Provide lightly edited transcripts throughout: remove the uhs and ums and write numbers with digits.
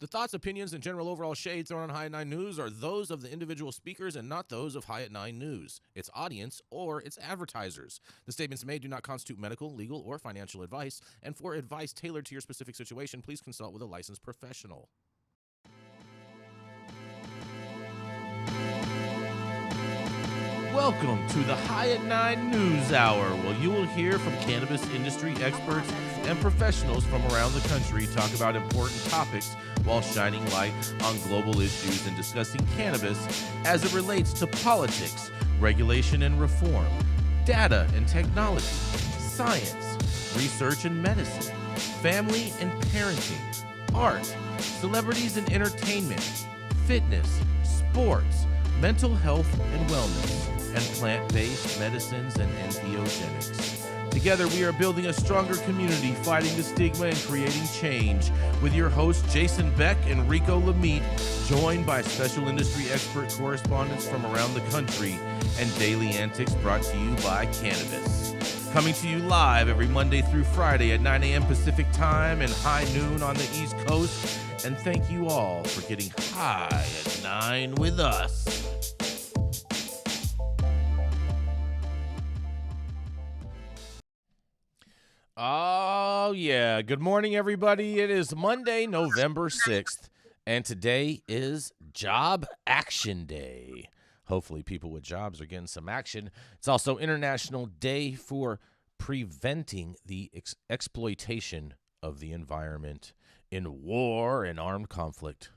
The thoughts, opinions, and general overall shades thrown on High at 9 News are those of the individual speakers and not those of High at 9 News, its audience, or its advertisers. The statements made do not constitute medical, legal, or financial advice, and for advice tailored to your specific situation, please consult with a licensed professional. Welcome to the High at 9 News Hour, where you will hear from cannabis industry experts and professionals from around the country talk about important topics while shining light on global issues and discussing cannabis as it relates to politics, regulation and reform, data and technology, science, research and medicine, family and parenting, art, celebrities and entertainment, fitness, sports, mental health and wellness, and plant-based medicines and entheogens. Together, we are building a stronger community, fighting the stigma and creating change. With your hosts, Jason Beck and Rico Lamitte, joined by special industry expert correspondents from around the country, and daily antics brought to you by Cannabis. Coming to you live every Monday through Friday at 9 a.m. Pacific Time and high noon on the East Coast. And thank you all for getting high at 9 with us. Oh, yeah. Good morning, everybody. It is Monday, November 6th, and today is Job Action Day. Hopefully, people with jobs are getting some action. It's also International Day for Preventing the Exploitation of the Environment in War and Armed Conflict.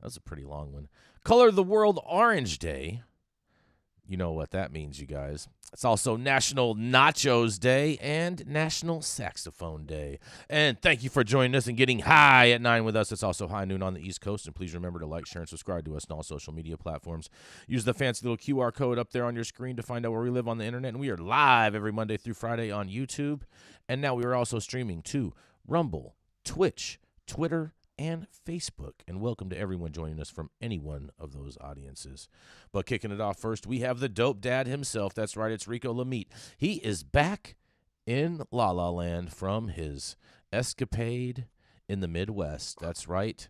That's a pretty long one. Color the World Orange Day. You know what that means, you guys. It's also National Nachos Day and National Saxaphone Day. And thank you for joining us and getting high at 9 with us. It's also high noon on the East Coast. And please remember to like, share, and subscribe to us on all social media platforms. Use the fancy little QR code up there on your screen to find out where we live on the internet. And we are live every Monday through Friday on YouTube. And now we are also streaming to Rumble, Twitch, Twitter, and Facebook. And welcome to everyone joining us from any one of those audiences. But kicking it off first, we have the dope dad himself. That's right, it's Rico Lamitte. He is back in La La Land from his escapade in the Midwest. That's right.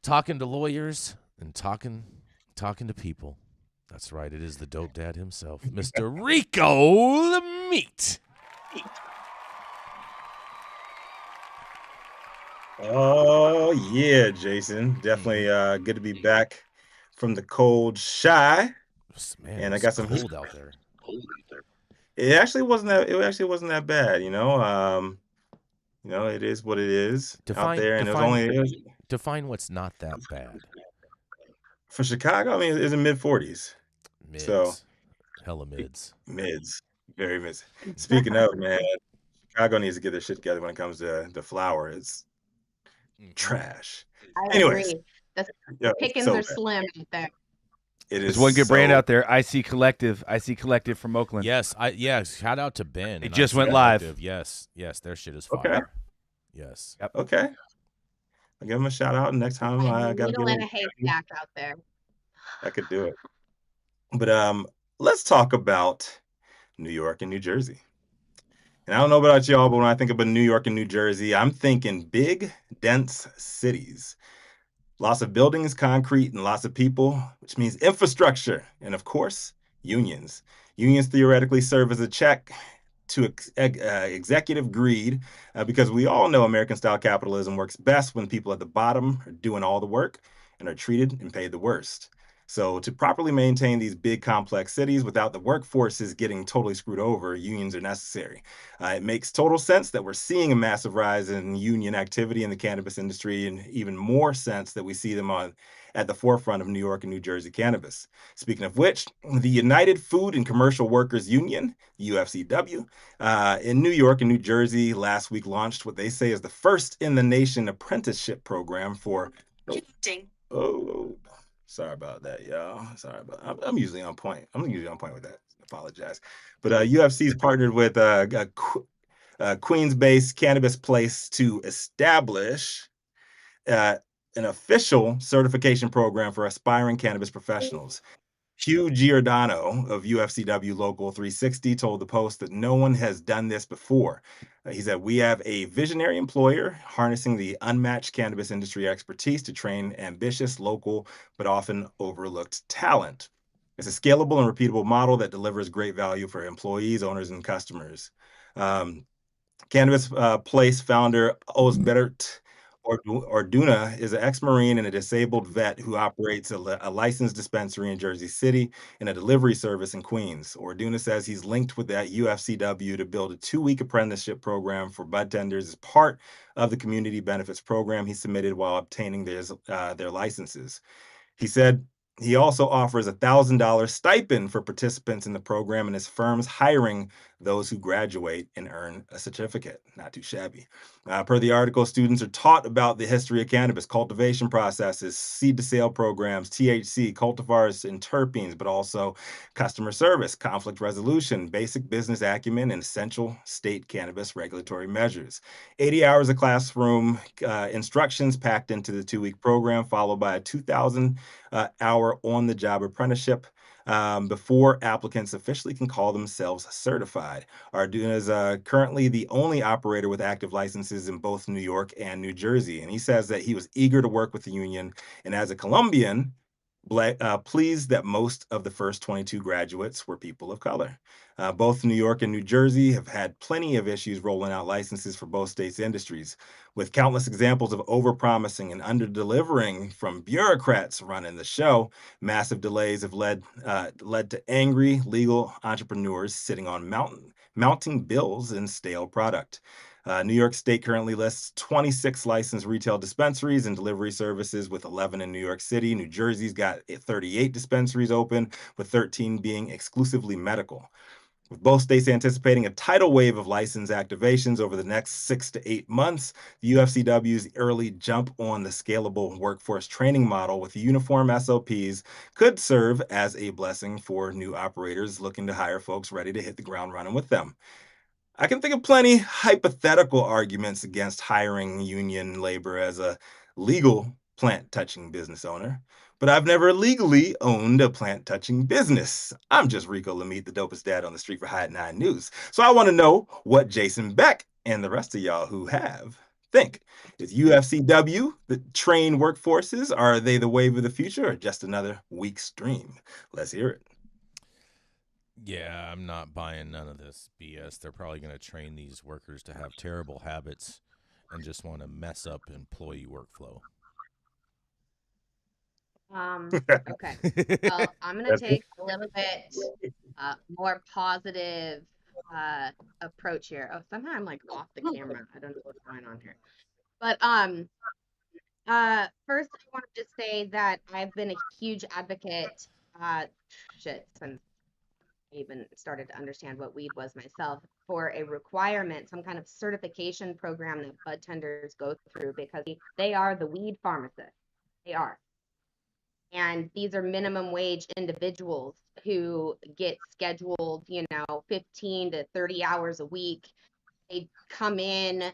Talking to lawyers and talking to people. That's right, it is the dope dad himself, Mr. Rico Lamitte. Oh, yeah, Jason. Definitely good to be back from the cold shy. Man, and I got some cold out there. It actually wasn't that bad, you know. It is what it is out there, and define what's not that bad. For Chicago, I mean, it's in mid-40s. Mids. So hella mids. Mids. Very mids. Speaking of, man, Chicago needs to get their shit together when it comes to the flower. It's trash. I agree. The pickings are slim out there. There's one good brand out there, IC Collective from Oakland. Yes, shout out to Ben. It just went live. Yes, their shit is fire. Okay. Yes. Yep. Okay. I'll give them a shout out next time I got to needle in a haystack out there. I could do it. But let's talk about New York and New Jersey. And I don't know about y'all, but when I think about New York and New Jersey, I'm thinking big, dense cities. Lots of buildings, concrete, and lots of people, which means infrastructure. And of course, unions. Unions theoretically serve as a check to executive greed because we all know American-style capitalism works best when people at the bottom are doing all the work and are treated and paid the worst. So to properly maintain these big complex cities without the workforces getting totally screwed over, unions are necessary. It makes total sense that we're seeing a massive rise in union activity in the cannabis industry, and even more sense that we see them at the forefront of New York and New Jersey cannabis. Speaking of which, the United Food and Commercial Workers Union, UFCW, in New York and New Jersey last week launched what they say is the first in the nation apprenticeship program for... Sorry about that, y'all. I'm usually on point. I'm usually on point with that. Apologize. But UFC's partnered with a Queens-based cannabis place to establish an official certification program for aspiring cannabis professionals. Hugh Giordano of UFCW Local 360 told the Post that no one has done this before. He said, "We have a visionary employer harnessing the unmatched cannabis industry expertise to train ambitious, local, but often overlooked talent. It's a scalable and repeatable model that delivers great value for employees, owners, and customers." Um, Cannabis Place founder Osbert Orduna is an ex-Marine and a disabled vet who operates a licensed dispensary in Jersey City and a delivery service in Queens. Orduna says he's linked with that UFCW to build a 2-week apprenticeship program for budtenders as part of the community benefits program he submitted while obtaining their licenses. He said he also offers a $1,000 stipend for participants in the program, and his firm's hiring those who graduate and earn a certificate. Not too shabby. Per the article, students are taught about the history of cannabis, cultivation processes, seed to sale programs, THC, cultivars, and terpenes, but also customer service, conflict resolution, basic business acumen, and essential state cannabis regulatory measures. 80 hours of classroom instructions packed into the 2-week program, followed by a 2,000 hour on the job apprenticeship before applicants officially can call themselves certified. Arduino is currently the only operator with active licenses in both New York and New Jersey. And he says that he was eager to work with the union. And as a Colombian, pleased that most of the first 22 graduates were people of color. Both New York and New Jersey have had plenty of issues rolling out licenses for both states' industries, with countless examples of overpromising and underdelivering from bureaucrats running the show. Massive delays have led to angry legal entrepreneurs sitting on mounting bills and stale product. New York State currently lists 26 licensed retail dispensaries and delivery services, with 11 in New York City. New Jersey's got 38 dispensaries open, with 13 being exclusively medical. With both states anticipating a tidal wave of license activations over the next 6 to 8 months, the UFCW's early jump on the scalable workforce training model with uniform SOPs could serve as a blessing for new operators looking to hire folks ready to hit the ground running with them. I can think of plenty hypothetical arguments against hiring union labor as a legal plant touching business owner, but I've never legally owned a plant touching business. I'm just Rico Lamitte, the dopest dad on the street for High 9 News. So I want to know what Jason Beck and the rest of y'all who have think. Is UFCW the trained workforces? Are they the wave of the future or just another weak stream? Let's hear it. Yeah, I'm not buying none of this BS. They're probably going to train these workers to have terrible habits and just want to mess up employee workflow. Okay. Well, I'm going to take a little bit more positive approach here. Oh, somehow I'm like off the camera. I don't know what's going on here. But first I want to just say that I've been a huge advocate since I even started to understand what weed was myself, for a requirement, some kind of certification program that bud tenders go through, because they are the weed pharmacists. They are. And these are minimum wage individuals who get scheduled, 15 to 30 hours a week. They come in,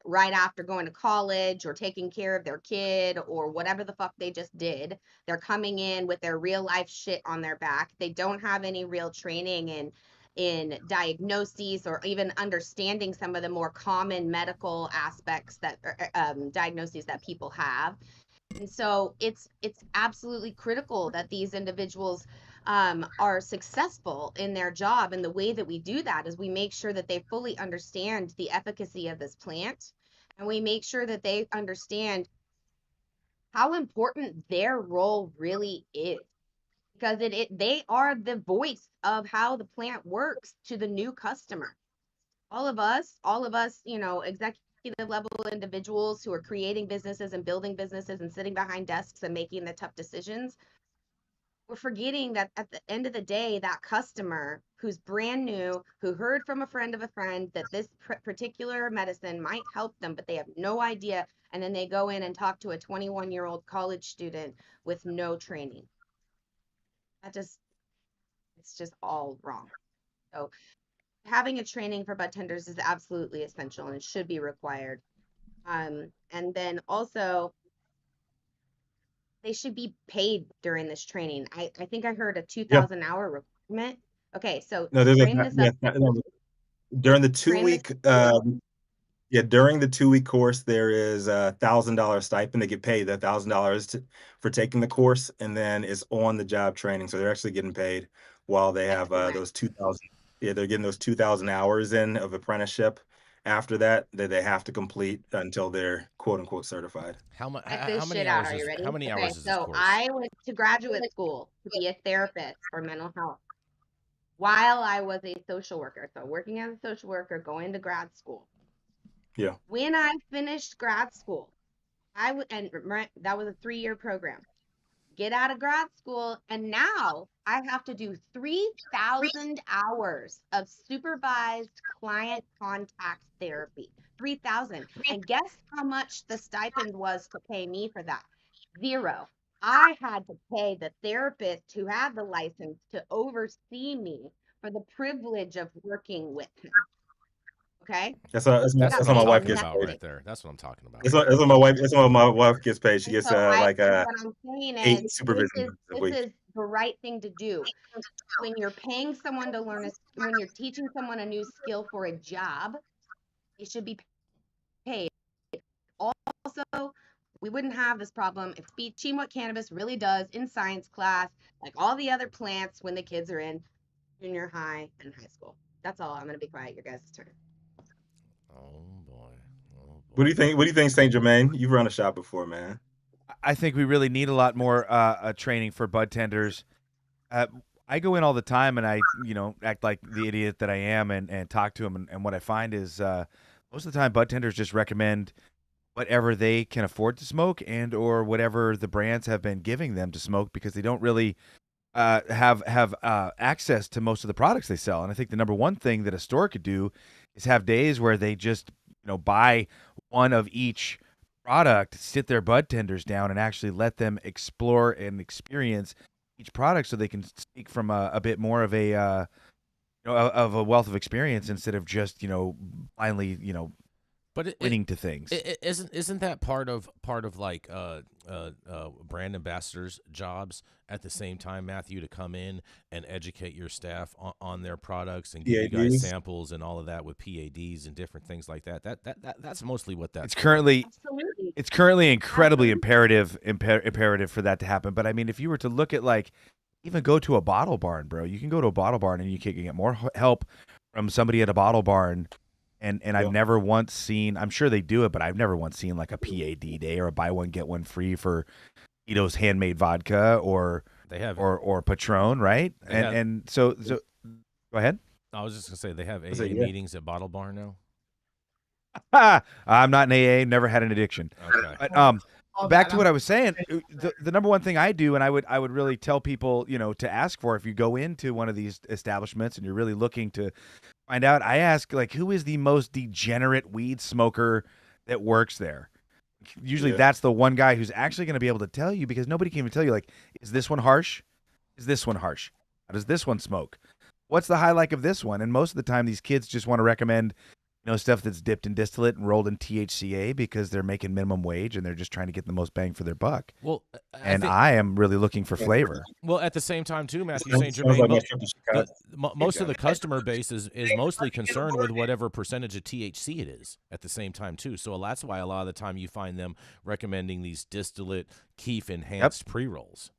right after going to college or taking care of their kid or whatever the fuck they just did. They're coming in with their real life shit on their back. They don't have any real training in diagnoses or even understanding some of the more common medical aspects that diagnoses that people have. And so it's absolutely critical that these individuals are successful in their job. And the way that we do that is we make sure that they fully understand the efficacy of this plant, and we make sure that they understand how important their role really is, because they are the voice of how the plant works to the new customer. All of us, executive level individuals who are creating businesses and building businesses and sitting behind desks and making the tough decisions, we're forgetting that at the end of the day, that customer who's brand new, who heard from a friend of a friend that this particular medicine might help them, but they have no idea. And then they go in and talk to a 21-year-old college student with no training. It's just all wrong. So having a training for bud tenders is absolutely essential and should be required. And then also, they should be paid during this training. I think I heard a Yeah. 2,000 hour requirement. Okay, so No, there's bring this up. no, during the Bring this 2 week yeah, during the 2 week course, there is a $1,000 stipend. They get paid that $1,000 for taking the course, and then it's on the job training. So they're actually getting paid while they have Excellent. those 2,000. Yeah, they're getting those 2,000 hours in of apprenticeship. After that, they have to complete until they're quote unquote certified. Check this shit out. Are you ready? How many Okay, hours is this so course? I went to graduate school to be a therapist for mental health while I was a social worker. So working as a social worker, going to grad school. Yeah. When I finished grad school, that was a 3-year program. Get out of grad school, and now I have to do 3,000 hours of supervised client contact therapy. 3,000. And guess how much the stipend was to pay me for that? 0. I had to pay the therapist who had the license to oversee me for the privilege of working with him. Okay? That's That's how my what I'm wife talking gets about paid. right there. That's what I'm talking about. That's what my wife. That's what my wife gets paid. She And gets so like what I'm saying 8 is supervisions a this week. is the right thing to do. When you're paying someone to learn when you're teaching someone a new skill for a job, they should be paid. Also, we wouldn't have this problem if teaching what cannabis really does in science class, like all the other plants when the kids are in junior high and high school. That's all. I'm gonna be quiet. Your guys' turn. Oh boy. What do you think? What do you think, Saint Germain? You've run a shop before, man. I think we really need a lot more training for bud tenders. I go in all the time and I, act like the idiot that I am and talk to them. And what I find is most of the time bud tenders just recommend whatever they can afford to smoke and or whatever the brands have been giving them to smoke because they don't really have access to most of the products they sell. And I think the number one thing that a store could do is have days where they just, buy one of each product, sit their bud tenders down and actually let them explore and experience each product so they can speak from a bit more of a of a wealth of experience instead of just blindly But winning to things. Isn't that part of like brand ambassadors' jobs at the same time, Matthew, to come in and educate your staff on their products and give you guys PADs. samples and all of that with PADs and different things like that. That's mostly what that's. It's currently Absolutely. it's currently incredibly imperative for that to happen. But I mean, if you were to look at even go to a bottle barn, bro, you can go to a bottle barn and you can get more help from somebody at a bottle barn. And I've never once seen, I'm sure they do it, but I've never once seen like a PAD day or a buy one, get one free for Tito's handmade vodka or They have or Patron, right? And so go ahead. I was just gonna say they have AA said, yeah. meetings at Bottle Barn now. I'm not an AA, never had an addiction. Okay. But back to what I was saying, the number one thing I do, and I would really tell people, to ask for if you go into one of these establishments and you're really looking to find out, I ask who is the most degenerate weed smoker that works there? Usually that's the one guy who's actually going to be able to tell you because nobody can even tell you is this one harsh? Is this one harsh? How does this one smoke? What's the highlight of this one? And most of the time these kids just want to recommend stuff that's dipped in distillate and rolled in THCA because they're making minimum wage and they're just trying to get the most bang for their buck. Well, I am really looking for flavor. Well, at the same time too, Matthew St. Sounds Germain, like my trip to Chicago. most of the customer base is mostly concerned with whatever percentage of THC it is at the same time too. So that's why a lot of the time you find them recommending these distillate keef enhanced pre-rolls.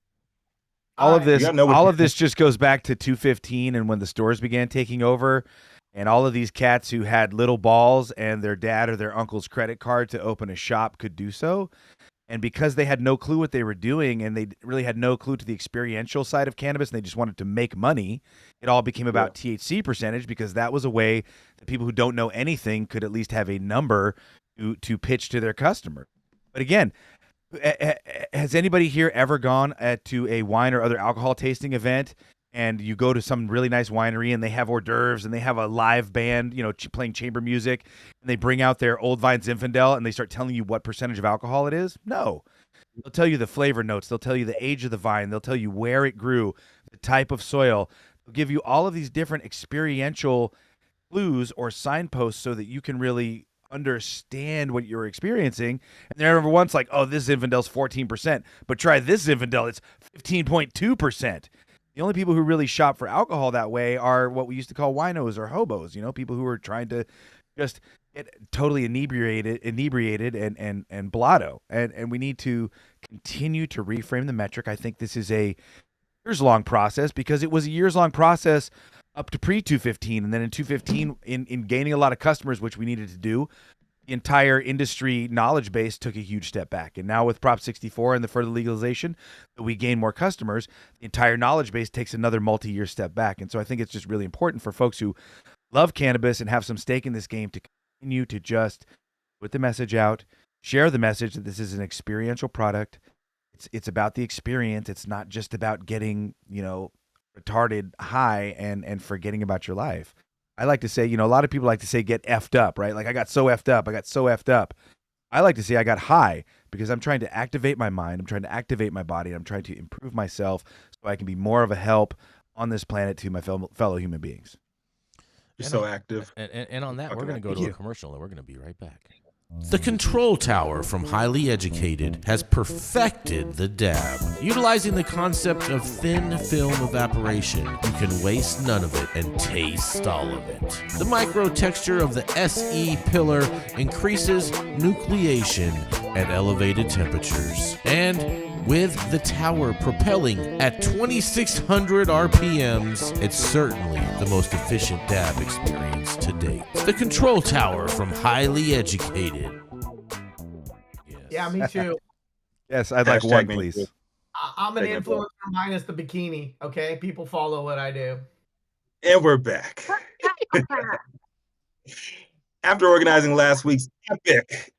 All of this just goes back to 215 and when the stores began taking over. And all of these cats who had little balls and their dad or their uncle's credit card to open a shop could do so. And because they had no clue what they were doing and they really had no clue to the experiential side of cannabis and they just wanted to make money, it all became about THC percentage because that was a way that people who don't know anything could at least have a number to pitch to their customer. But again, has anybody here ever gone to a wine or other alcohol tasting event and you go to some really nice winery and they have hors d'oeuvres and they have a live band, playing chamber music and they bring out their Old Vine Zinfandel and they start telling you what percentage of alcohol it is? No. They'll tell you the flavor notes. They'll tell you the age of the vine. They'll tell you where it grew, the type of soil. They'll give you all of these different experiential clues or signposts so that you can really understand what you're experiencing. And they're never once like, oh, this Zinfandel's 14%, but try this Zinfandel, it's 15.2%. The only people who really shop for alcohol that way are what we used to call winos or hobos, people who are trying to just get totally inebriated and blotto. And we need to continue to reframe the metric. I think this is a years-long process because it was a years-long process up to pre-215. And then in 215, in gaining a lot of customers, which we needed to do, the entire industry knowledge base took a huge step back. And now with Prop 64 and the further legalization, we gain more customers. The entire knowledge base takes another multi-year step back. And so I think it's just really important for folks who love cannabis and have some stake in this game to continue to just put the message out, share the message that this is an experiential product. It's about the experience. It's not just about getting, retarded high and forgetting about your life. I like to say, a lot of people like to say get effed up, right? Like I got so effed up. I like to say I got high because I'm trying to activate my mind. I'm trying to activate my body. I'm trying to improve myself so I can be more of a help on this planet to my fellow human beings. You're so active. And on that, we're going to go to a commercial and we're going to be right back. The Control Tower from Highly Educated has perfected the dab. Utilizing the concept of thin film evaporation, you can waste none of it and taste all of it. The micro texture of the SE pillar increases nucleation at elevated temperatures. And with the tower propelling at 2,600 RPMs, it's certainly the most efficient dab experience to date. The Control Tower from Highly Educated. Yes. Yeah, me too. Yes, I'd like one, please. I'm an influencer minus the bikini, okay? People follow what I do. And we're back. After organizing last week's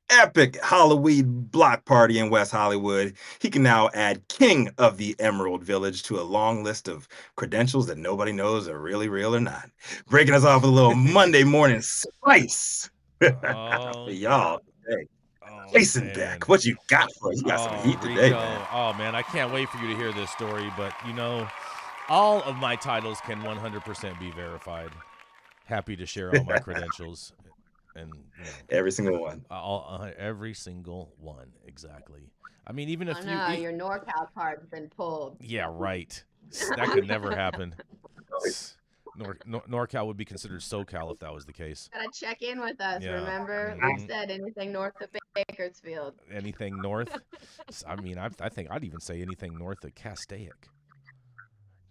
epic Halloween block party in West Hollywood, he can now add King of the Emerald Village to a long list of credentials that nobody knows are really real or not. Breaking us off with a little Monday morning spice for y'all today. Jason Beck, what you got for us? You got some heat today, man. Oh, man, I can't wait for you to hear this story, but, all of my titles can 100% be verified. Happy to share all my credentials. And every single one. Every single one, exactly. I mean, even if your NorCal card's been pulled. Yeah, right. That could never happen. NorCal would be considered SoCal if that was the case. Gotta check in with us. Yeah. Remember, we said anything north of Bakersfield. Anything north? I mean, I think I'd even say anything north of Castaic.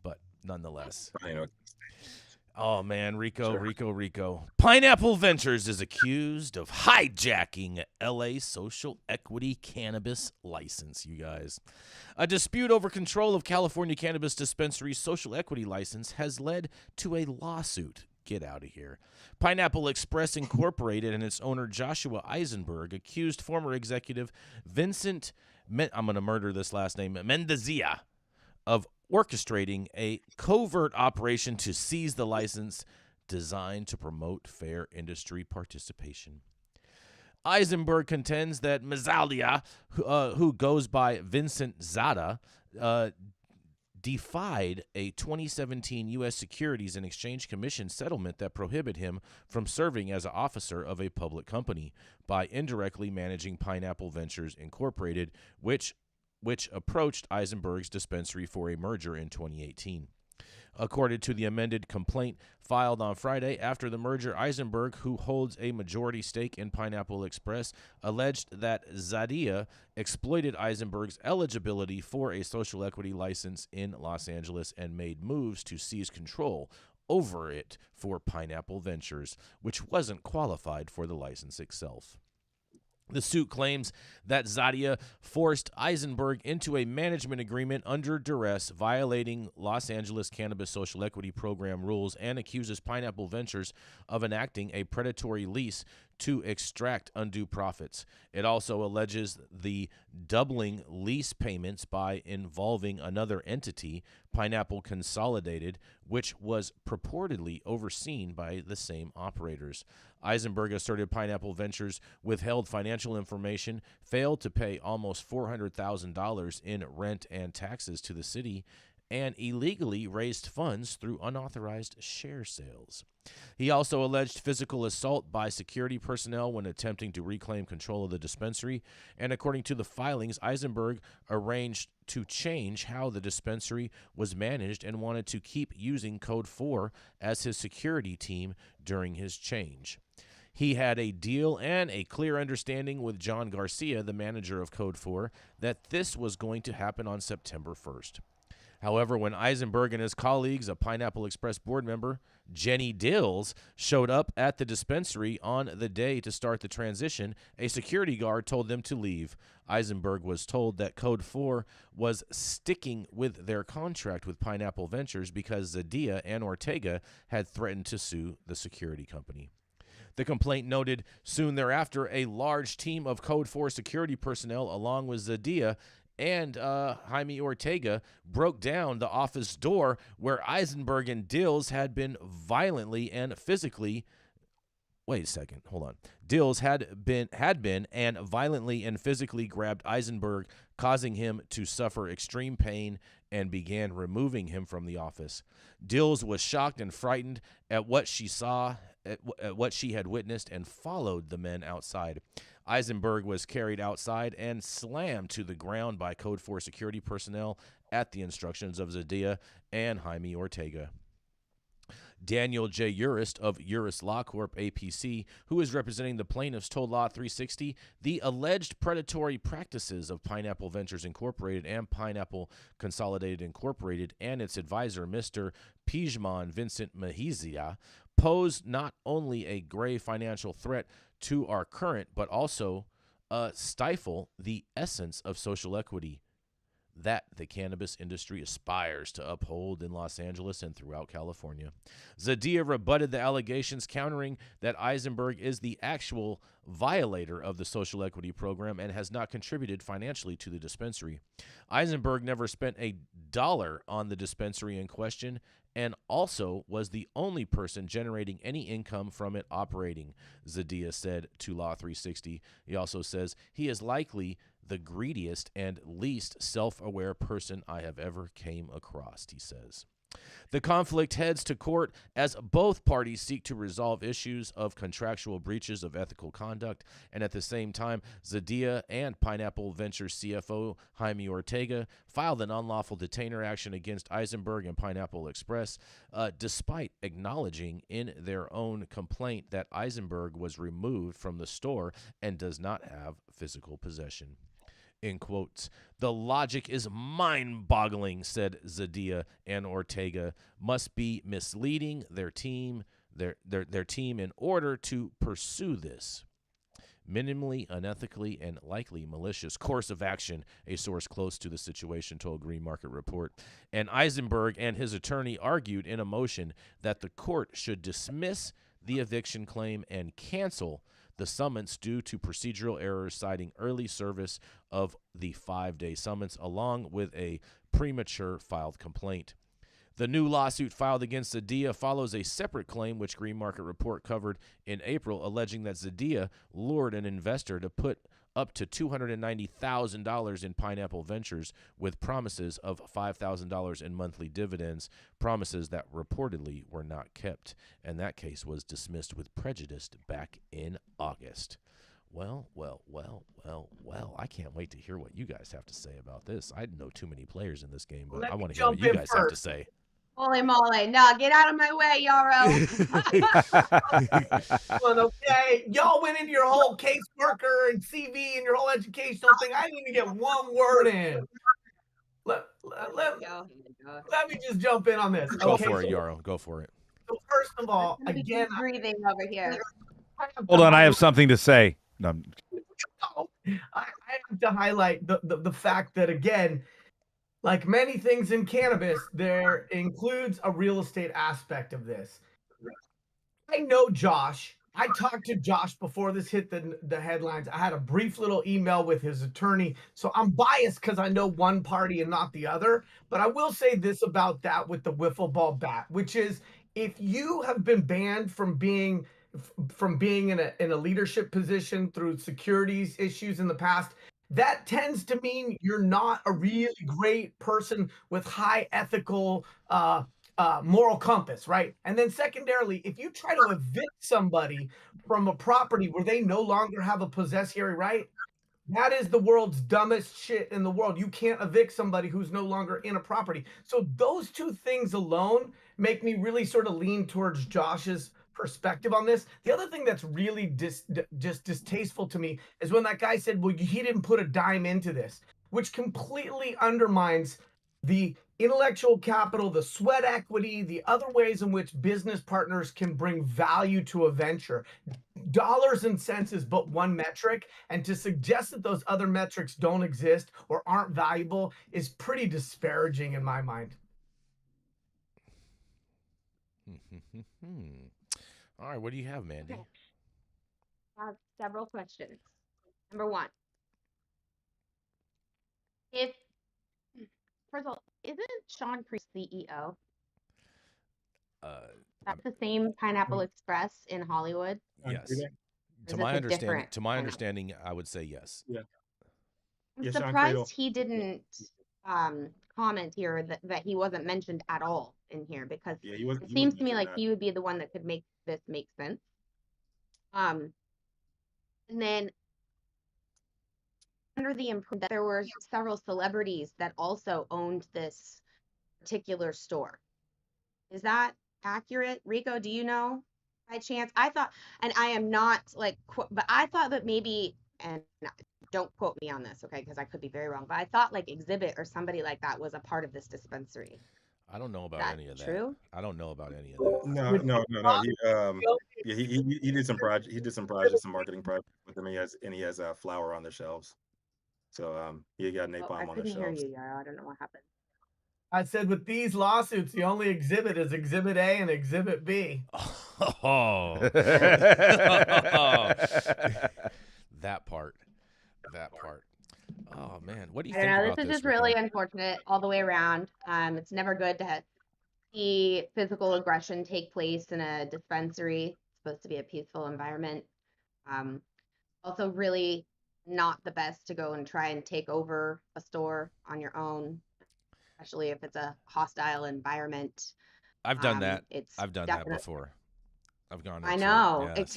But nonetheless. Oh, man, Rico. Pineapple Ventures is accused of hijacking LA social equity cannabis license, you guys. A dispute over control of California Cannabis Dispensary's social equity license has led to a lawsuit. Get out of here. Pineapple Express Incorporated and its owner Joshua Eisenberg accused former executive Vincent, I'm going to murder this last name, Mendezia, of orchestrating a covert operation to seize the license designed to promote fair industry participation. Eisenberg contends that Mazalia, who goes by Vincent Zada, defied a 2017 U.S. Securities and Exchange Commission settlement that prohibited him from serving as an officer of a public company by indirectly managing Pineapple Ventures Incorporated, which approached Eisenberg's dispensary for a merger in 2018. According to the amended complaint filed on Friday after the merger, Eisenberg, who holds a majority stake in Pineapple Express, alleged that Zadia exploited Eisenberg's eligibility for a social equity license in Los Angeles and made moves to seize control over it for Pineapple Ventures, which wasn't qualified for the license itself. The suit claims that Zadia forced Eisenberg into a management agreement under duress, violating Los Angeles Cannabis Social Equity Program rules, and accuses Pineapple Ventures of enacting a predatory lease to extract undue profits. It also alleges the doubling lease payments by involving another entity, Pineapple Consolidated, which was purportedly overseen by the same operators. Eisenberg asserted Pineapple Ventures withheld financial information, failed to pay almost $400,000 in rent and taxes to the city, and illegally raised funds through unauthorized share sales. He also alleged physical assault by security personnel when attempting to reclaim control of the dispensary, and according to the filings, Eisenberg arranged to change how the dispensary was managed and wanted to keep using Code 4 as his security team during his change. He had a deal and a clear understanding with John Garcia, the manager of Code 4, that this was going to happen on September 1st. However, when Eisenberg and his colleagues, a Pineapple Express board member, Jenny Dills, showed up at the dispensary on the day to start the transition, a security guard told them to leave. Eisenberg was told that Code 4 was sticking with their contract with Pineapple Ventures because Zadia and Ortega had threatened to sue the security company. The complaint noted soon thereafter a large team of Code 4 security personnel, along with Zadia and Jaime Ortega, broke down the office door where Eisenberg and Dills had been violently and physically. Wait a second, hold on. Dills had been and violently and physically grabbed Eisenberg, causing him to suffer extreme pain, and began removing him from the office. Dills was shocked and frightened at what she saw, at what she had witnessed, and followed the men outside. Eisenberg was carried outside and slammed to the ground by Code 4 security personnel at the instructions of Zadia and Jaime Ortega. Daniel J. Urist of Urist Law Corp. APC, who is representing the plaintiffs, told Law 360 the alleged predatory practices of Pineapple Ventures Incorporated and Pineapple Consolidated Incorporated and its advisor, Mr. Pijman Vincent Mejizia, pose not only a grave financial threat to our current, but also stifle the essence of social equity that the cannabis industry aspires to uphold in Los Angeles and throughout California. Zadia rebutted the allegations, countering that Eisenberg is the actual violator of the social equity program and has not contributed financially to the dispensary. Eisenberg never spent $1 on the dispensary in question and also was the only person generating any income from it operating, Zadia said to Law 360. He also says he is likely the greediest and least self-aware person I have ever came across, he says. The conflict heads to court as both parties seek to resolve issues of contractual breaches of ethical conduct, and at the same time, Zadia and Pineapple Ventures CFO Jaime Ortega filed an unlawful detainer action against Eisenberg and Pineapple Express, despite acknowledging in their own complaint that Eisenberg was removed from the store and does not have physical possession. In quotes, the logic is mind-boggling, said Zadia, and Ortega must be misleading their team in order to pursue this minimally unethically and likely malicious course of action, a source close to the situation told Green Market Report. And Eisenberg and his attorney argued in a motion that the court should dismiss the eviction claim and cancel the summons due to procedural errors, citing early service of the 5-day summons along with a premature filed complaint. The new lawsuit filed against Zadia follows a separate claim which Green Market Report covered in April, alleging that Zadia lured an investor to put up to $290,000 in Pineapple Ventures with promises of $5,000 in monthly dividends, promises that reportedly were not kept. And that case was dismissed with prejudice back in August. Well, I can't wait to hear what you guys have to say about this. I know too many players in this game, but I want to hear what you guys have to say. Holy moly. No, get out of my way, Yarrow. Well, okay. Y'all went into your whole caseworker and CV and your whole educational thing. I didn't even get one word in. Let me just jump in on this. Go for it, Yarrow. Go for it. So first of all, again, breathing over here. Hold on, I have something to say. No. I have to highlight the fact that, again, like many things in cannabis, there includes a real estate aspect of this. I know Josh. I talked to Josh before this hit the headlines. I had a brief little email with his attorney. So I'm biased because I know one party and not the other. But I will say this about that with the wiffle ball bat, which is if you have been banned from being in a leadership position through securities issues in the past, that tends to mean you're not a really great person with high ethical moral compass, right? And then secondarily, if you try to evict somebody from a property where they no longer have a possessory right, that is the world's dumbest shit in the world. You can't evict somebody who's no longer in a property. So those two things alone make me really sort of lean towards Josh's perspective on this. The other thing that's really just distasteful to me is when that guy said, well, he didn't put a dime into this, which completely undermines the intellectual capital, the sweat equity, the other ways in which business partners can bring value to a venture. Dollars and cents is but one metric, and to suggest that those other metrics don't exist or aren't valuable is pretty disparaging in my mind. All right, what do you have, Mandy? Okay. I have several questions. Number one, first of all, isn't Sean Priest CEO? That's the same Pineapple Express in Hollywood. Yes. To my understanding, I would say yes. Yeah. I'm surprised he didn't comment here that he wasn't mentioned at all in here, because it seems to me like he would be the one that could make this make sense. And then under the impression that there were several celebrities that also owned this particular store. Is that accurate? Rico, do you know by chance? I thought, and I am not like, but I thought that maybe, and don't quote me on this, okay, because I could be very wrong, but I thought like Exhibit or somebody like that was a part of this dispensary. I don't know about any of that. True? I don't know about any of that. No. He did some project. He did some projects, some marketing projects with them. He has flour on the shelves. So he got napalm on the shelves. I couldn't hear you, Yarrow. I don't know what happened. I said with these lawsuits, the only exhibit is Exhibit A and Exhibit B. Oh. That part. Oh man, what do you think about this? This is just really unfortunate all the way around. It's never good to see physical aggression take place in a dispensary. It's supposed to be a peaceful environment. Also really not the best to go and try and take over a store on your own, especially if it's a hostile environment. I've done that. I've done that before. I've gone. I know. Yes.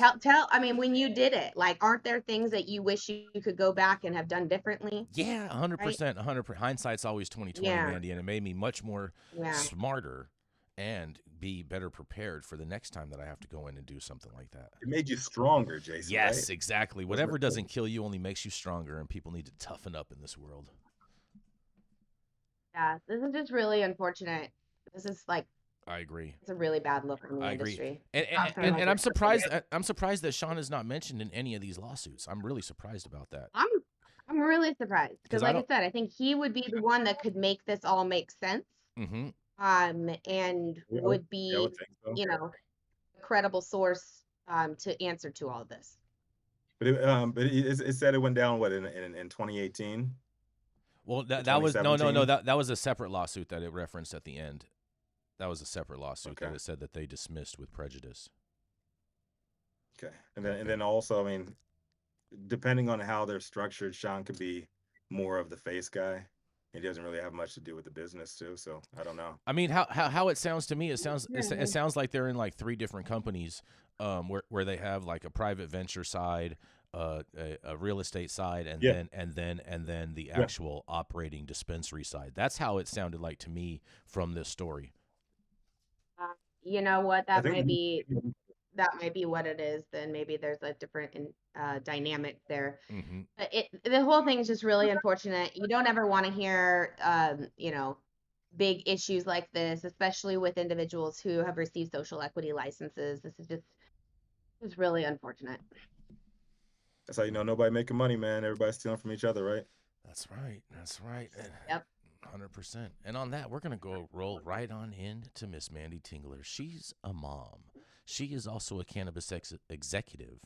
I mean, when you did it, like, aren't there things that you wish you could go back and have done differently? Yeah, 100%. 100%. Hindsight's always 20/20, Mandy, and it made me much more smarter and be better prepared for the next time that I have to go in and do something like that. It made you stronger, Jason. Yes, right? Exactly. Whatever doesn't kill you only makes you stronger, and people need to toughen up in this world. Yeah, this is just really unfortunate. This is like, I agree. It's a really bad look in the industry. And I'm surprised. I'm surprised that Sean is not mentioned in any of these lawsuits. I'm really surprised about that. I'm really surprised because, like I said, I think he would be the one that could make this all make sense. Mm-hmm. And would be, a credible source to answer to all of this. But it said it went down in 2018. Well, that was no. That was a separate lawsuit that it referenced at the end. That was a separate lawsuit that it said that they dismissed with prejudice. Okay, and then also, I mean, depending on how they're structured, Sean could be more of the face guy. He doesn't really have much to do with the business too, so I don't know. I mean, how it sounds to me, it sounds like they're in like 3 different companies, where they have like a private venture side, a real estate side, and then the actual operating dispensary side. That's how it sounded like to me from this story. You know what? That might be what it is. Then maybe there's a different dynamic there. Mm-hmm. But the whole thing is just really unfortunate. You don't ever want to hear, big issues like this, especially with individuals who have received social equity licenses. This is just really unfortunate. That's how you know nobody making money, man. Everybody's stealing from each other, right? That's right. Yep. 100%. And on that, we're going to roll right on into Miss Manndie Tingler. She's a mom. She is also a cannabis executive,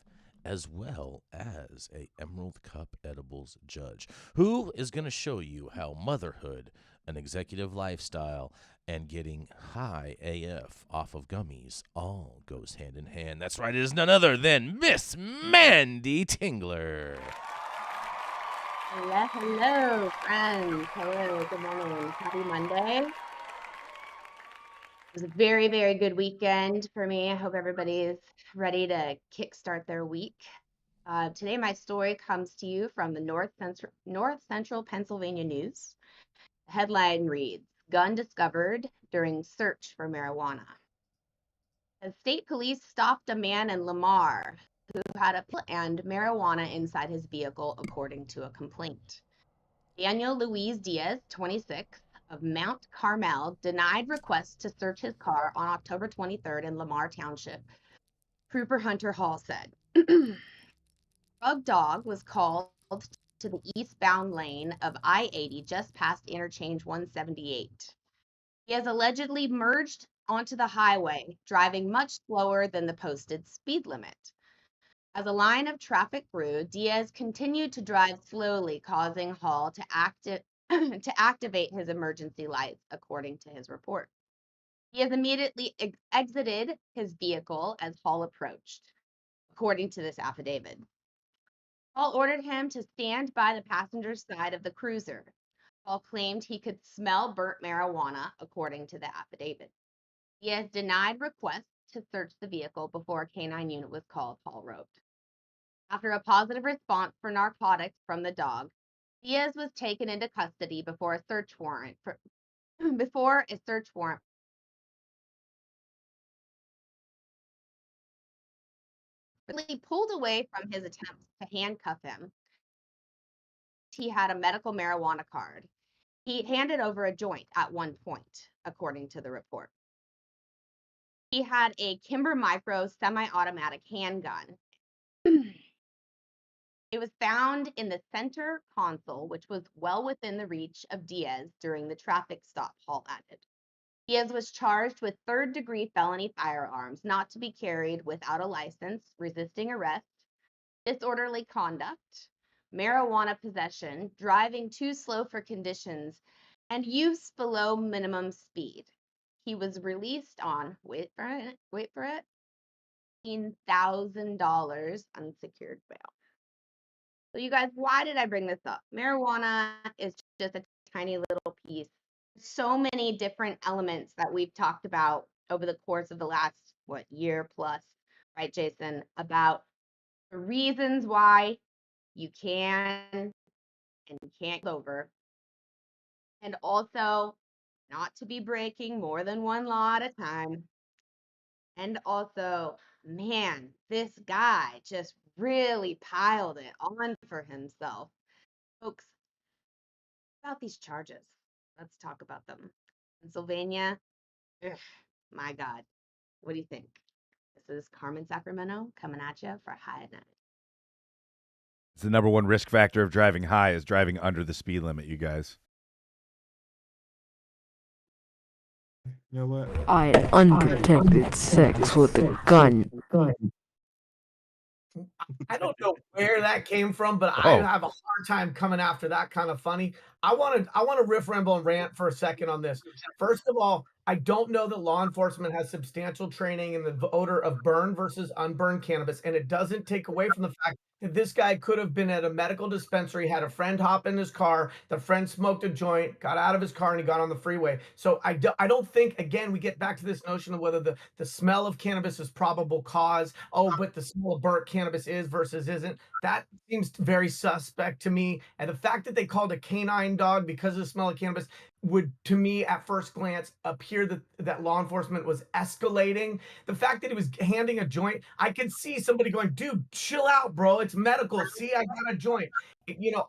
as well as a Emerald Cup Edibles judge, who is going to show you how motherhood, an executive lifestyle, and getting high AF off of gummies all goes hand in hand. That's right, it is none other than Miss Manndie Tingler. Hello, hello, friends. Hello, good morning. Happy Monday. It was a very, very good weekend for me. I hope everybody's ready to kickstart their week. Today, my story comes to you from the North Central Pennsylvania News. The headline reads, "Gun discovered during search for marijuana." As state police stopped a man in Lamar who had a and marijuana inside his vehicle, according to a complaint. Daniel Luis Diaz, 26, of Mount Carmel, denied requests to search his car on October 23rd in Lamar Township, Trooper Hunter Hall said. Drug dog was called to the eastbound lane of I-80 just past interchange 178. He has allegedly merged onto the highway, driving much slower than the posted speed limit. As a line of traffic grew, Diaz continued to drive slowly, causing Hall to activate his emergency lights, according to his report. He has immediately exited his vehicle as Hall approached, according to this affidavit. Hall ordered him to stand by the passenger side of the cruiser. Hall claimed he could smell burnt marijuana, according to the affidavit. Diaz denied requests to search the vehicle before a canine unit was called, Hall wrote. After a positive response for narcotics from the dog, Diaz was taken into custody before a search warrant. Really pulled away from his attempts to handcuff him. He had a medical marijuana card. He handed over a joint at one point, according to the report. He had a Kimber Micro semi-automatic handgun. It was found in the center console, which was well within the reach of Diaz during the traffic stop, Hall added. Diaz was charged with third-degree felony firearms not to be carried without a license, resisting arrest, disorderly conduct, marijuana possession, driving too slow for conditions, and use below minimum speed. He was released on, wait for it, $15,000 unsecured bail. So you guys, why did I bring this up? Marijuana is just a tiny little piece. So many different elements that we've talked about over the course of the last, year plus, right, Jason, about the reasons why you can and can't go over. And also not to be breaking more than one law at a time. And also, man, this guy just really piled it on for himself. Folks, about these charges. Let's talk about them. Pennsylvania, ugh, my God. What do you think? This is Carmen Sacramento coming at you for High at Night. It's the number one risk factor of driving high is driving under the speed limit, you guys. You know what? I had unprotected sex with a gun. I don't know where that came from, but I have a hard time coming after that kind of funny. I want to riff, ramble, and rant for a second on this. First of all, I don't know that law enforcement has substantial training in the odor of burn versus unburned cannabis, and it doesn't take away from the fact that this guy could have been at a medical dispensary, had a friend hop in his car, the friend smoked a joint, got out of his car, and he got on the freeway. So I don't think, again, we get back to this notion of whether the smell of cannabis is probable cause. Oh, but the smell of burnt cannabis is versus isn't. That seems very suspect to me. And the fact that they called a canine dog because of the smell of cannabis would, to me, at first glance, appear that law enforcement was escalating. The fact that he was handing a joint, I could see somebody going, dude, chill out, bro. It's medical. See, I got a joint.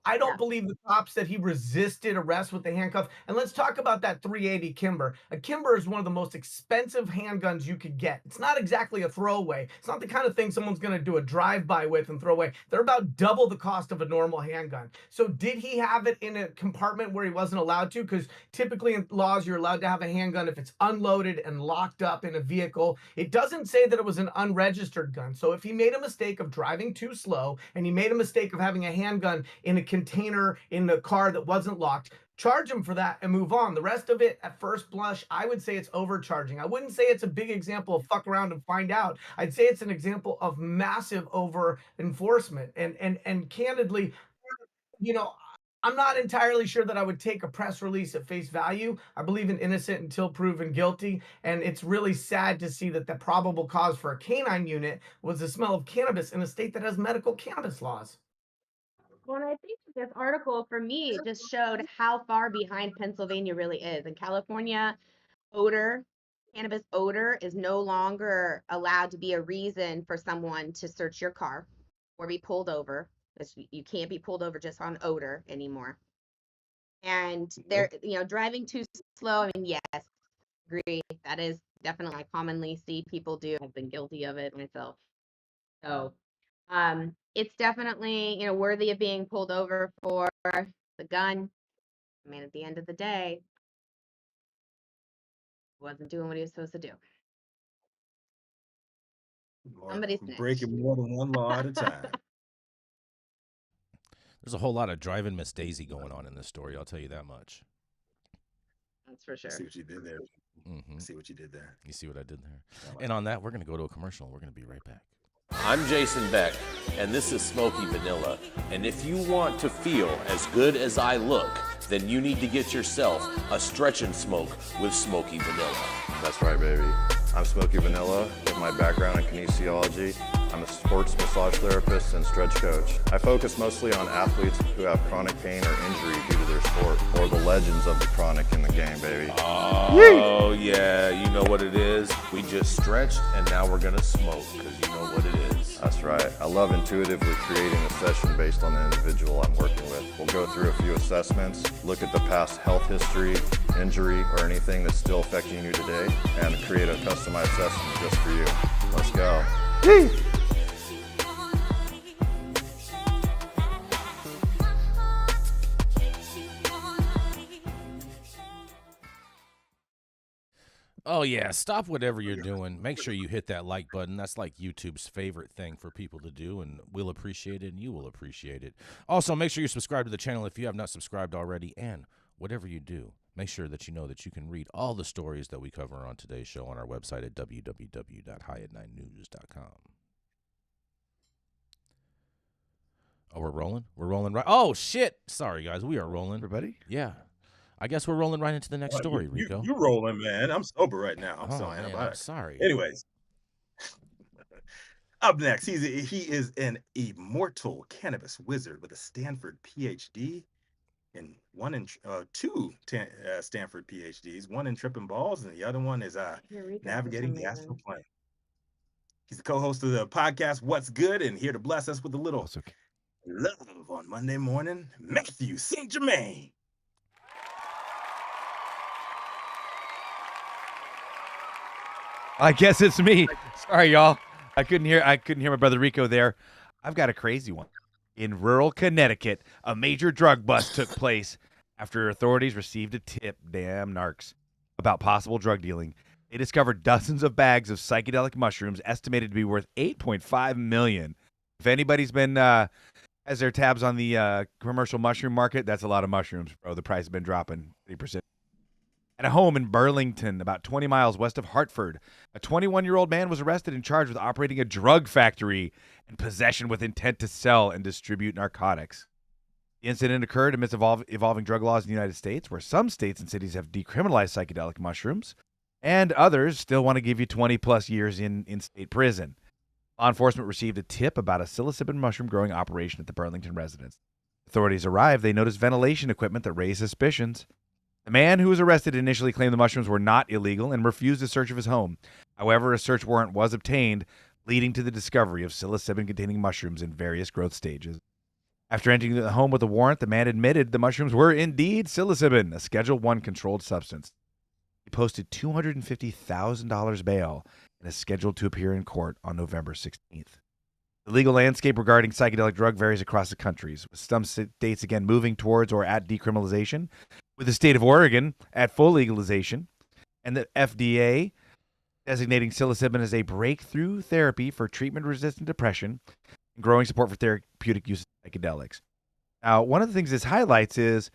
I don't believe the cops that he resisted arrest with the handcuff. And let's talk about that 380 Kimber. A Kimber is one of the most expensive handguns you could get. It's not exactly a throwaway. It's not the kind of thing someone's going to do a drive-by with and throw away. They're about double the cost of a normal handgun. So did he have it in a compartment where he wasn't allowed to? Because typically in laws, you're allowed to have a handgun if it's unloaded and locked up in a vehicle. It doesn't say that it was an unregistered gun. So if he made a mistake of driving too slow and he made a mistake of having a handgun in a container in the car that wasn't locked, charge him for that and move on. The rest of it, at first blush, I would say it's overcharging. I wouldn't say it's a big example of fuck around and find out. I'd say it's an example of massive over enforcement. And candidly, I'm not entirely sure that I would take a press release at face value. I believe in innocent until proven guilty. And it's really sad to see that the probable cause for a canine unit was the smell of cannabis in a state that has medical cannabis laws. Well, and I think this article for me just showed how far behind Pennsylvania really is. In California, cannabis odor is no longer allowed to be a reason for someone to search your car or be pulled over. You can't be pulled over just on odor anymore. And they're, driving too slow. I mean, yes, agree. That is definitely I commonly see people do. I've been guilty of it myself. So, it's definitely, worthy of being pulled over for the gun. I mean, at the end of the day, he wasn't doing what he was supposed to do. Somebody snitched. Breaking more than one law at a time. There's a whole lot of driving Miss Daisy going on in this story. I'll tell you that much. That's for sure. See what you did there. Mm-hmm. See what you did there. You see what I did there? And on that, we're going to go to a commercial. We're going to be right back. I'm Jason Beck, and this is Smoky Vanilla. And if you want to feel as good as I look, then you need to get yourself a stretch and smoke with Smoky Vanilla. That's right, baby. I'm Smoky Vanilla. With my background in kinesiology, I'm a sports massage therapist and stretch coach. I focus mostly on athletes who have chronic pain or injury due to their sport, or the legends of the chronic in the game, baby. Oh, yeah, you know what it is. We just stretched, and now we're gonna smoke, because you know what it is. That's right. I love intuitively creating a session based on the individual I'm working with. We'll go through a few assessments, look at the past health history, injury, or anything that's still affecting you today, and create a customized session just for you. Let's go. Oh, yeah. Stop whatever you're doing. Make sure you hit that like button. That's like YouTube's favorite thing for people to do, and we'll appreciate it, and you will appreciate it. Also, make sure you subscribe to the channel if you have not subscribed already, and whatever you do, make sure that you know that you can read all the stories that we cover on today's show on our website at www.highat9news.com. Oh, we're rolling? We're rolling right. Oh, shit. Sorry, guys. We are rolling. Everybody? Yeah. I guess we're rolling right into the next story, Rico. You rolling, man. I'm sober right now. I'm sorry. Anyways. Up next, he is an immortal cannabis wizard with a Stanford PhD and two Stanford PhDs, one in tripping balls, and the other one is navigating the astral plane. He's the co-host of the podcast What's Good, and here to bless us with a little love on Monday morning, Mathieu St. Germain. I guess it's me. Sorry, y'all. I couldn't hear my brother Rico there. I've got a crazy one. In rural Connecticut, a major drug bust took place after authorities received a tip, damn narcs, about possible drug dealing. They discovered dozens of bags of psychedelic mushrooms estimated to be worth $8.5 million. If anybody's been has their tabs on the commercial mushroom market, that's a lot of mushrooms, bro. The price has been dropping 30%. At a home in Burlington, about 20 miles west of Hartford, a 21-year-old man was arrested and charged with operating a drug factory and possession with intent to sell and distribute narcotics. The incident occurred amidst evolving drug laws in the United States, where some states and cities have decriminalized psychedelic mushrooms, and others still want to give you 20-plus years in state prison. Law enforcement received a tip about a psilocybin mushroom growing operation at the Burlington residence. Authorities arrived. They noticed ventilation equipment that raised suspicions. The man who was arrested initially claimed the mushrooms were not illegal and refused a search of his home. However, a search warrant was obtained, leading to the discovery of psilocybin-containing mushrooms in various growth stages. After entering the home with a warrant, the man admitted the mushrooms were indeed psilocybin, a Schedule I controlled substance. He posted $250,000 bail and is scheduled to appear in court on November 16th. The legal landscape regarding psychedelic drug varies across the countries, with some states again moving towards or at decriminalization, with the state of Oregon at full legalization, and the FDA designating psilocybin as a breakthrough therapy for treatment-resistant depression and growing support for therapeutic use of psychedelics. Now, one of the things this highlights is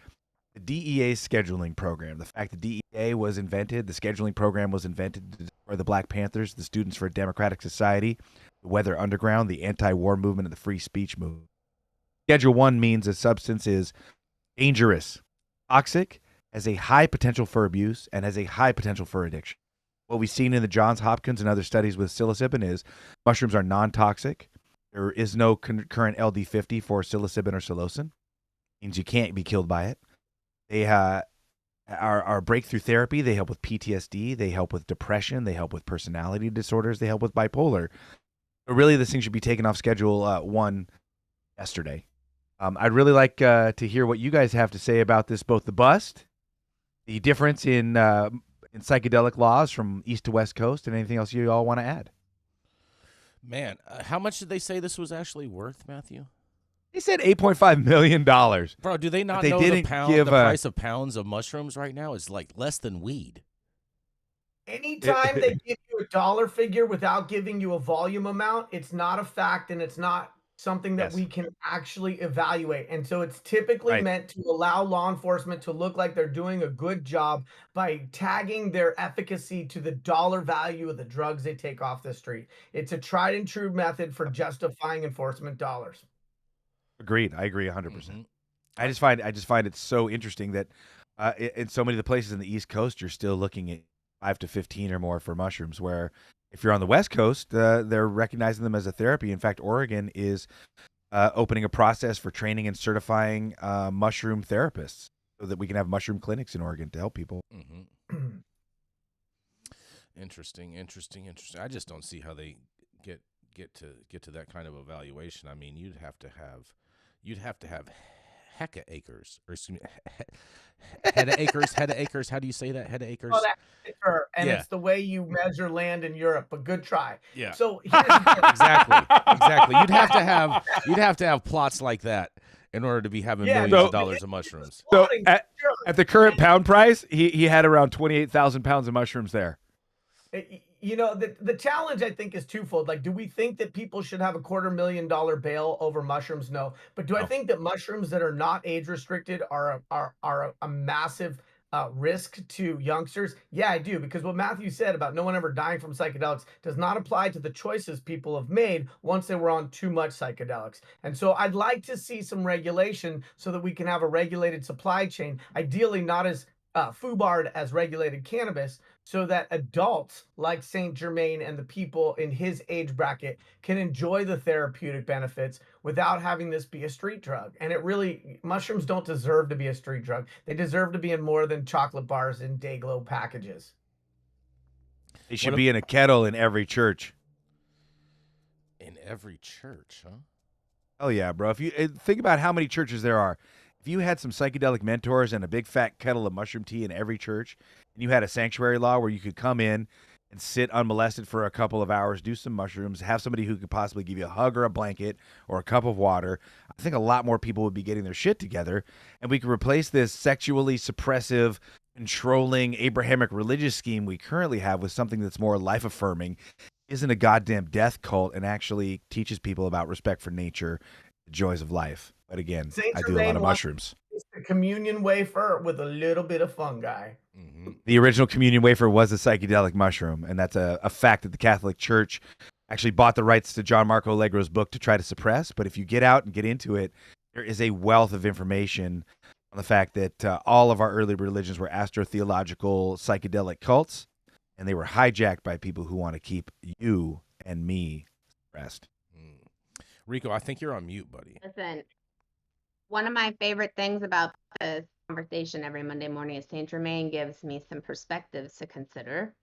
the DEA scheduling program. The fact that DEA was invented, the scheduling program was invented to destroy the Black Panthers, the Students for a Democratic Society, the Weather Underground, the anti-war movement, and the free speech movement. Schedule I means a substance is dangerous, toxic, has a high potential for abuse, and has a high potential for addiction. What we've seen in the Johns Hopkins and other studies with psilocybin is mushrooms are non-toxic. There is no current LD50 for psilocybin or psilocin. Means you can't be killed by it. They are breakthrough therapy. They help with PTSD. They help with depression. They help with personality disorders. They help with bipolar. But really, this thing should be taken off Schedule 1 yesterday. I'd really like to hear what you guys have to say about this, both the bust, the difference in psychedelic laws from East to West Coast, and anything else you all want to add. Man, how much did they say this was actually worth, Matthew? They said $8.5 million. Bro, do they not know the price of pounds of mushrooms right now is like less than weed? Anytime they give you a dollar figure without giving you a volume amount, it's not a fact and it's not something that we can actually evaluate. And so it's typically meant to allow law enforcement to look like they're doing a good job by tagging their efficacy to the dollar value of the drugs they take off the street. It's a tried and true method for justifying enforcement dollars. Agreed. I agree 100%. Mm-hmm. I just find it so interesting that in so many of the places in the East Coast, you're still looking at 5 to 15 or more for mushrooms, where if you're on the West Coast, they're recognizing them as a therapy. In fact, Oregon is opening a process for training and certifying mushroom therapists so that we can have mushroom clinics in Oregon to help people. Mm-hmm. Interesting. I just don't see how they get to that kind of evaluation. I mean, you'd have to have hecka acres, or excuse me, head of acres. How do you say that? Head of acres. Oh, and it's the way you measure land in Europe. But good try. Yeah. So exactly. You'd have to have plots like that in order to be having millions of dollars of mushrooms. So at the current pound price, he had around 28,000 pounds of mushrooms there. You know, the challenge, I think, is twofold. Like, do we think that people should have a $250,000 bail over mushrooms? No. But do I think that mushrooms that are not age restricted are a massive risk to youngsters? Yeah, I do. Because what Matthew said about no one ever dying from psychedelics does not apply to the choices people have made once they were on too much psychedelics. And so I'd like to see some regulation so that we can have a regulated supply chain, ideally not as FUBAR'd as regulated cannabis, so that adults like St. Germain and the people in his age bracket can enjoy the therapeutic benefits without having this be a street drug. And mushrooms don't deserve to be a street drug. They deserve to be in more than chocolate bars and Dayglow packages. They should be in a kettle in every church. In every church, huh? Oh yeah, bro. If you think about how many churches there are, if you had some psychedelic mentors and a big fat kettle of mushroom tea in every church, and you had a sanctuary law where you could come in and sit unmolested for a couple of hours, do some mushrooms, have somebody who could possibly give you a hug or a blanket or a cup of water, I think a lot more people would be getting their shit together, and we could replace this sexually suppressive, controlling Abrahamic religious scheme we currently have with something that's more life-affirming, isn't a goddamn death cult, and actually teaches people about respect for nature, the joys of life. But again, I do a lot of mushrooms. It's the communion wafer with a little bit of fungi. Mm-hmm. The original communion wafer was a psychedelic mushroom, and that's a fact that the Catholic Church actually bought the rights to John Marco Allegro's book to try to suppress. But if you get out and get into it, there is a wealth of information on the fact that all of our early religions were astrotheological psychedelic cults, and they were hijacked by people who want to keep you and me suppressed. Rico, I think you're on mute, buddy. Listen, one of my favorite things about this conversation every Monday morning is St. Germain gives me some perspectives to consider.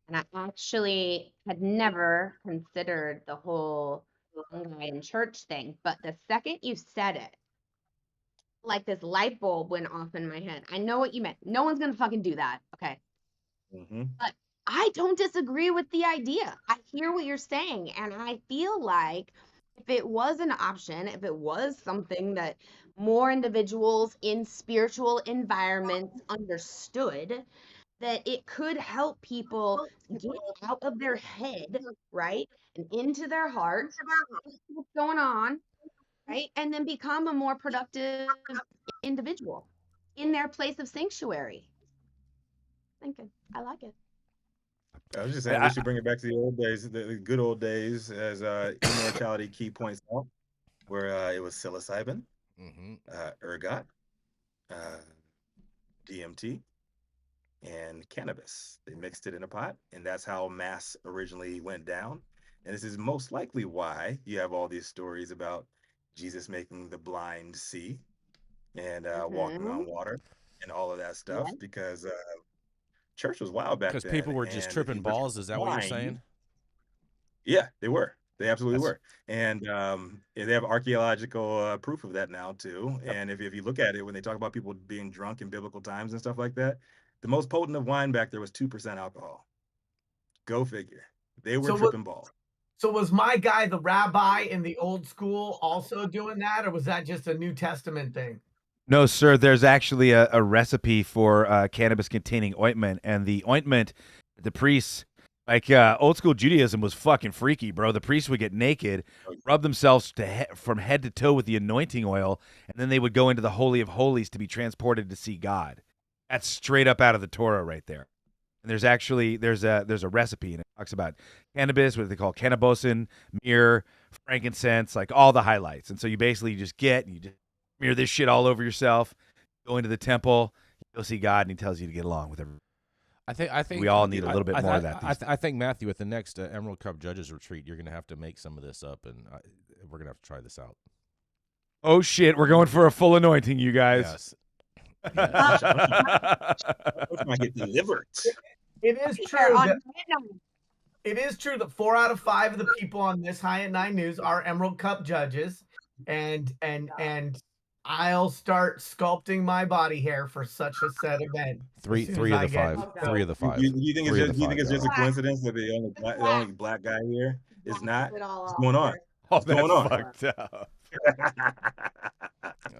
And I actually had never considered the whole fungi in church thing. But the second you said it, like this light bulb went off in my head. I know what you meant. No one's going to fucking do that. Okay. Mm-hmm. But I don't disagree with the idea. I hear what you're saying. And I feel like if it was an option, if it was something that more individuals in spiritual environments understood, that it could help people get out of their head, right? And into their heart, what's going on, right? And then become a more productive individual in their place of sanctuary. Thinking, I like it. I was just saying we should bring it back to the old days, the good old days, as Immortality Key points out, where it was psilocybin, ergot, DMT, and cannabis. They mixed it in a pot, and that's how mass originally went down. And this is most likely why you have all these stories about Jesus making the blind see and walking on water and all of that stuff, because church was wild back Because then. people were just And if tripping you were balls. Is that what you're blind, saying? yeah, they were. They absolutely were. And they have archaeological proof of that now, too. Yep. And if you look at it, when they talk about people being drunk in biblical times and stuff like that, the most potent of wine back there was 2% alcohol. Go figure. They were tripping balls. So was my guy, the rabbi in the old school, also doing that, or was that just a New Testament thing? No, sir. There's actually a recipe for cannabis-containing ointment, and the ointment, the priests, like old school Judaism was fucking freaky, bro. The priests would get naked, rub themselves from head to toe with the anointing oil, and then they would go into the Holy of Holies to be transported to see God. That's straight up out of the Torah right there. And there's a recipe, and it talks about cannabis, what they call cannabosin, myrrh, frankincense, like all the highlights. And so you basically just smear this shit all over yourself, go into the temple, go see God, and he tells you to get along with everyone. I think we all need a little bit more of that. I think, Matthew, at the next Emerald Cup Judges Retreat, you're going to have to make some of this up, and we're going to have to try this out. Oh, shit. We're going for a full anointing, you guys. Yes. I get delivered. It is true that 4 out of 5 of the people on this High at 9 News are Emerald Cup judges, and I'll start sculpting my body hair for such a said event. Three of the 5. 3 of the 5. Do you think it's just a coincidence that the only black guy here is not? What's going on? What's going on? Fucked up.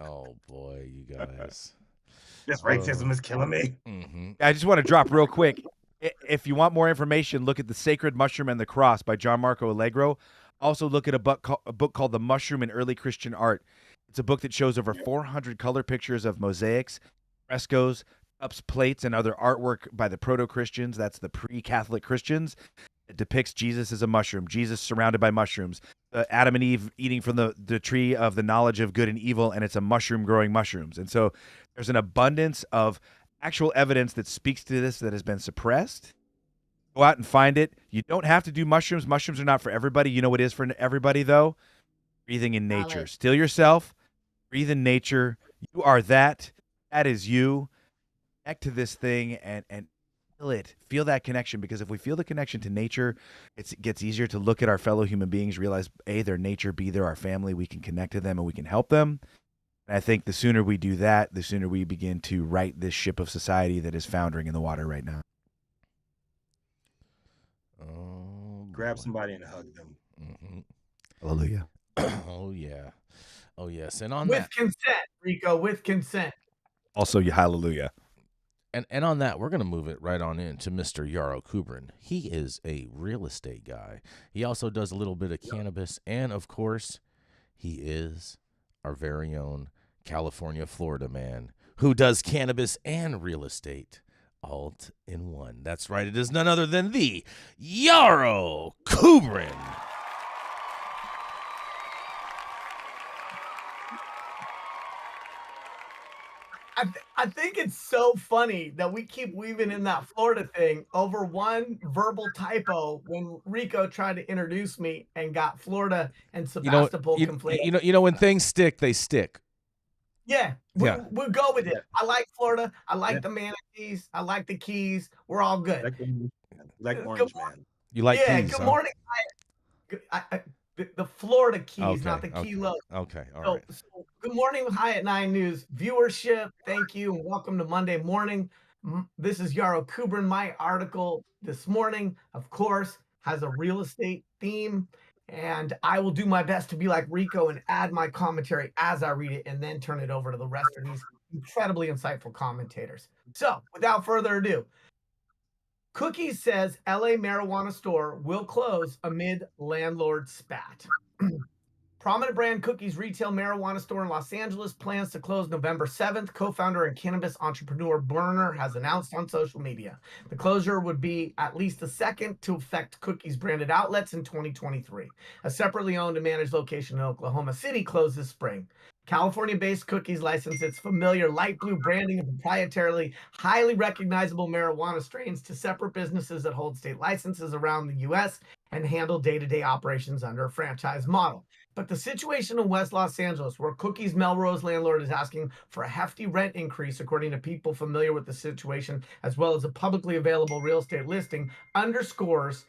Oh boy, you guys. This racism is killing me. Mm-hmm. I just want to drop real quick. If you want more information, look at The Sacred Mushroom and the Cross by John Marco Allegro. Also look at a book called The Mushroom in Early Christian Art. It's a book that shows over 400 color pictures of mosaics, frescoes, cups, plates, and other artwork by the proto-Christians. That's the pre-Catholic Christians. It depicts Jesus as a mushroom, Jesus surrounded by mushrooms, Adam and Eve eating from the tree of the knowledge of good and evil, and it's a mushroom growing mushrooms. And so there's an abundance of actual evidence that speaks to this that has been suppressed. Go out and find it. You don't have to do mushrooms. Mushrooms are not for everybody. You know what is for everybody, though? Breathing in nature. Still yourself. Breathe in nature. You are that. That is you. Connect to this thing and feel it. Feel that connection, because if we feel the connection to nature, it gets easier to look at our fellow human beings, realize, A, they're nature, B, they're our family. We can connect to them and we can help them. And I think the sooner we do that, the sooner we begin to right this ship of society that is foundering in the water right now. Oh, grab somebody and hug them. Mm-hmm. Hallelujah. Oh yeah. Oh yes. And on with consent, Rico, with consent. Also, hallelujah. And on that, we're going to move it right on in to Mr. Yarrow Kubrin. He is a real estate guy. He also does a little bit of cannabis, and of course, he is our very own California, Florida man who does cannabis and real estate all in one. That's right. It is none other than the Yarrow Kubrin. I think it's so funny that we keep weaving in that Florida thing over one verbal typo when Rico tried to introduce me and got Florida and Sebastopol conflated. You know, when things stick, they stick. Yeah, we'll go with it. I like Florida. I like the manatees. I like the Keys. We're all good. Like Orange Man. You like Keys, good huh? morning. The Florida Keys, not the Kilo. Okay, all right. So good morning, High at 9 News viewership. Thank you, and welcome to Monday morning. This is Yarrow Kubrin. My article this morning, of course, has a real estate theme, and I will do my best to be like Rico and add my commentary as I read it, and then turn it over to the rest of these incredibly insightful commentators. So, without further ado, Cookies says LA marijuana store will close amid landlord spat. Prominent brand Cookies retail marijuana store in Los Angeles plans to close November 7th. Co-founder and cannabis entrepreneur Berner has announced on social media. The closure would be at least the second to affect Cookies branded outlets in 2023. A separately owned and managed location in Oklahoma City closed this spring. California-based Cookies license its familiar light blue branding of proprietarily, highly recognizable marijuana strains to separate businesses that hold state licenses around the U.S. and handle day-to-day operations under a franchise model. But the situation in West Los Angeles, where Cookies' Melrose landlord is asking for a hefty rent increase, according to people familiar with the situation, as well as a publicly available real estate listing, underscores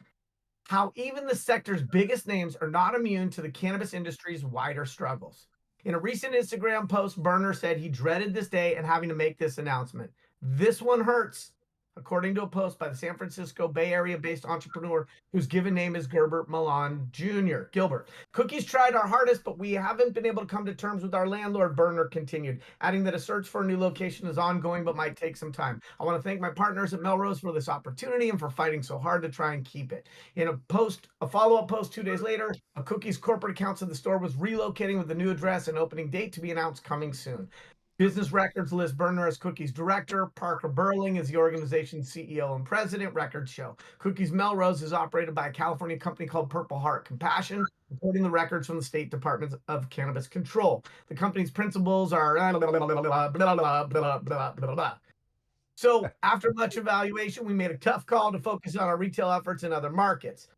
how even the sector's biggest names are not immune to the cannabis industry's wider struggles. In a recent Instagram post, Berner said he dreaded this day and having to make this announcement. This one hurts, according to a post by the San Francisco Bay Area-based entrepreneur whose given name is Gilbert Milan Jr. Gilbert. Cookies tried our hardest, but we haven't been able to come to terms with our landlord, Berner continued, adding that a search for a new location is ongoing but might take some time. I want to thank my partners at Melrose for this opportunity and for fighting so hard to try and keep it. In a follow-up post 2 days later, a Cookies corporate account of the store was relocating with a new address and opening date to be announced coming soon. Business records list Berner as Cookies director. Parker Burling is the organization's CEO and president. Records show Cookies Melrose is operated by a California company called Purple Heart Compassion, according to records from the State Department of Cannabis Control. The company's principals are So after much evaluation, we made a tough call to focus on our retail efforts in other markets.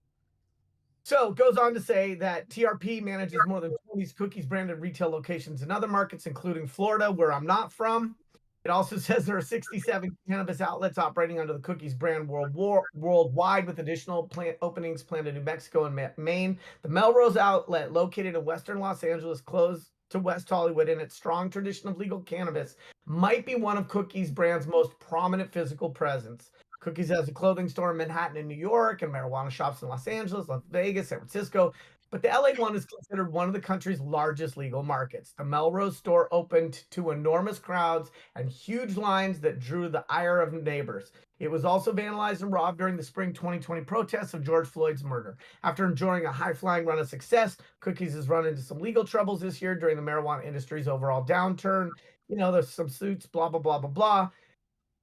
So it goes on to say that TRP manages more than 20 Cookies branded retail locations in other markets, including Florida, where I'm not from. It also says there are 67 cannabis outlets operating under the Cookies brand worldwide, with additional openings planned in New Mexico and Maine. The Melrose outlet, located in western Los Angeles, close to West Hollywood, in its strong tradition of legal cannabis, might be one of Cookies brand's most prominent physical presence. Cookies has a clothing store in Manhattan and New York, and marijuana shops in Los Angeles, Las Vegas, San Francisco. But the LA one is considered one of the country's largest legal markets. The Melrose store opened to enormous crowds and huge lines that drew the ire of neighbors. It was also vandalized and robbed during the spring 2020 protests of George Floyd's murder. After enjoying a high-flying run of success, Cookies has run into some legal troubles this year during the marijuana industry's overall downturn. You know, there's some suits, blah, blah, blah, blah, blah.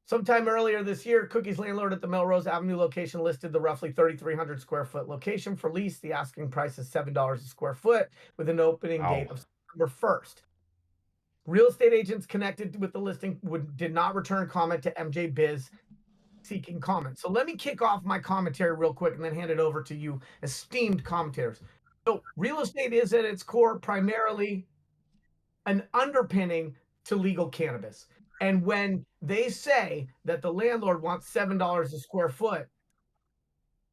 Sometime earlier this year, Cookies landlord at the Melrose Avenue location listed the roughly 3,300 square foot location for lease. The asking price is $7 a square foot, with an opening date of September 1st. Real estate agents connected with the listing did not return comment to MJ Biz seeking comment. So let me kick off my commentary real quick and then hand it over to you, esteemed commentators. So real estate is at its core primarily an underpinning to legal cannabis. And when they say that the landlord wants $7 a square foot,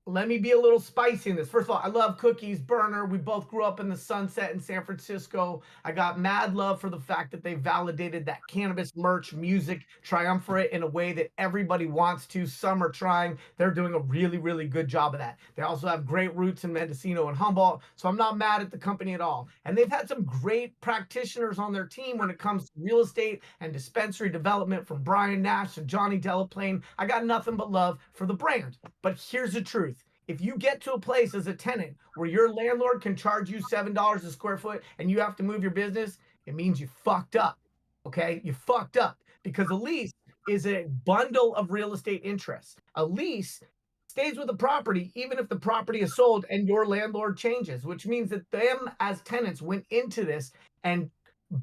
let me be a little spicy in this. First of all, I love Cookies, Berner. We both grew up in the Sunset in San Francisco. I got mad love for the fact that they validated that cannabis merch, music, triumvirate in a way that everybody wants to. Some are trying. They're doing a really, really good job of that. They also have great roots in Mendocino and Humboldt, so I'm not mad at the company at all. And they've had some great practitioners on their team when it comes to real estate and dispensary development, from Brian Nash to Johnny Delaplane. I got nothing but love for the brand. But here's the truth. If you get to a place as a tenant where your landlord can charge you $7 a square foot and you have to move your business, it means you fucked up, okay? You fucked up, because a lease is a bundle of real estate interests. A lease stays with the property even if the property is sold and your landlord changes, which means that them as tenants went into this and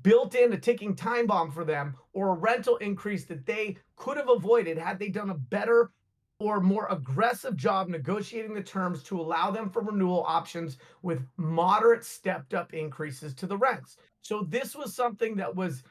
built in a ticking time bomb for them, or a rental increase that they could have avoided had they done a better or more aggressive job negotiating the terms to allow them for renewal options with moderate stepped up increases to the rents. So this was something that was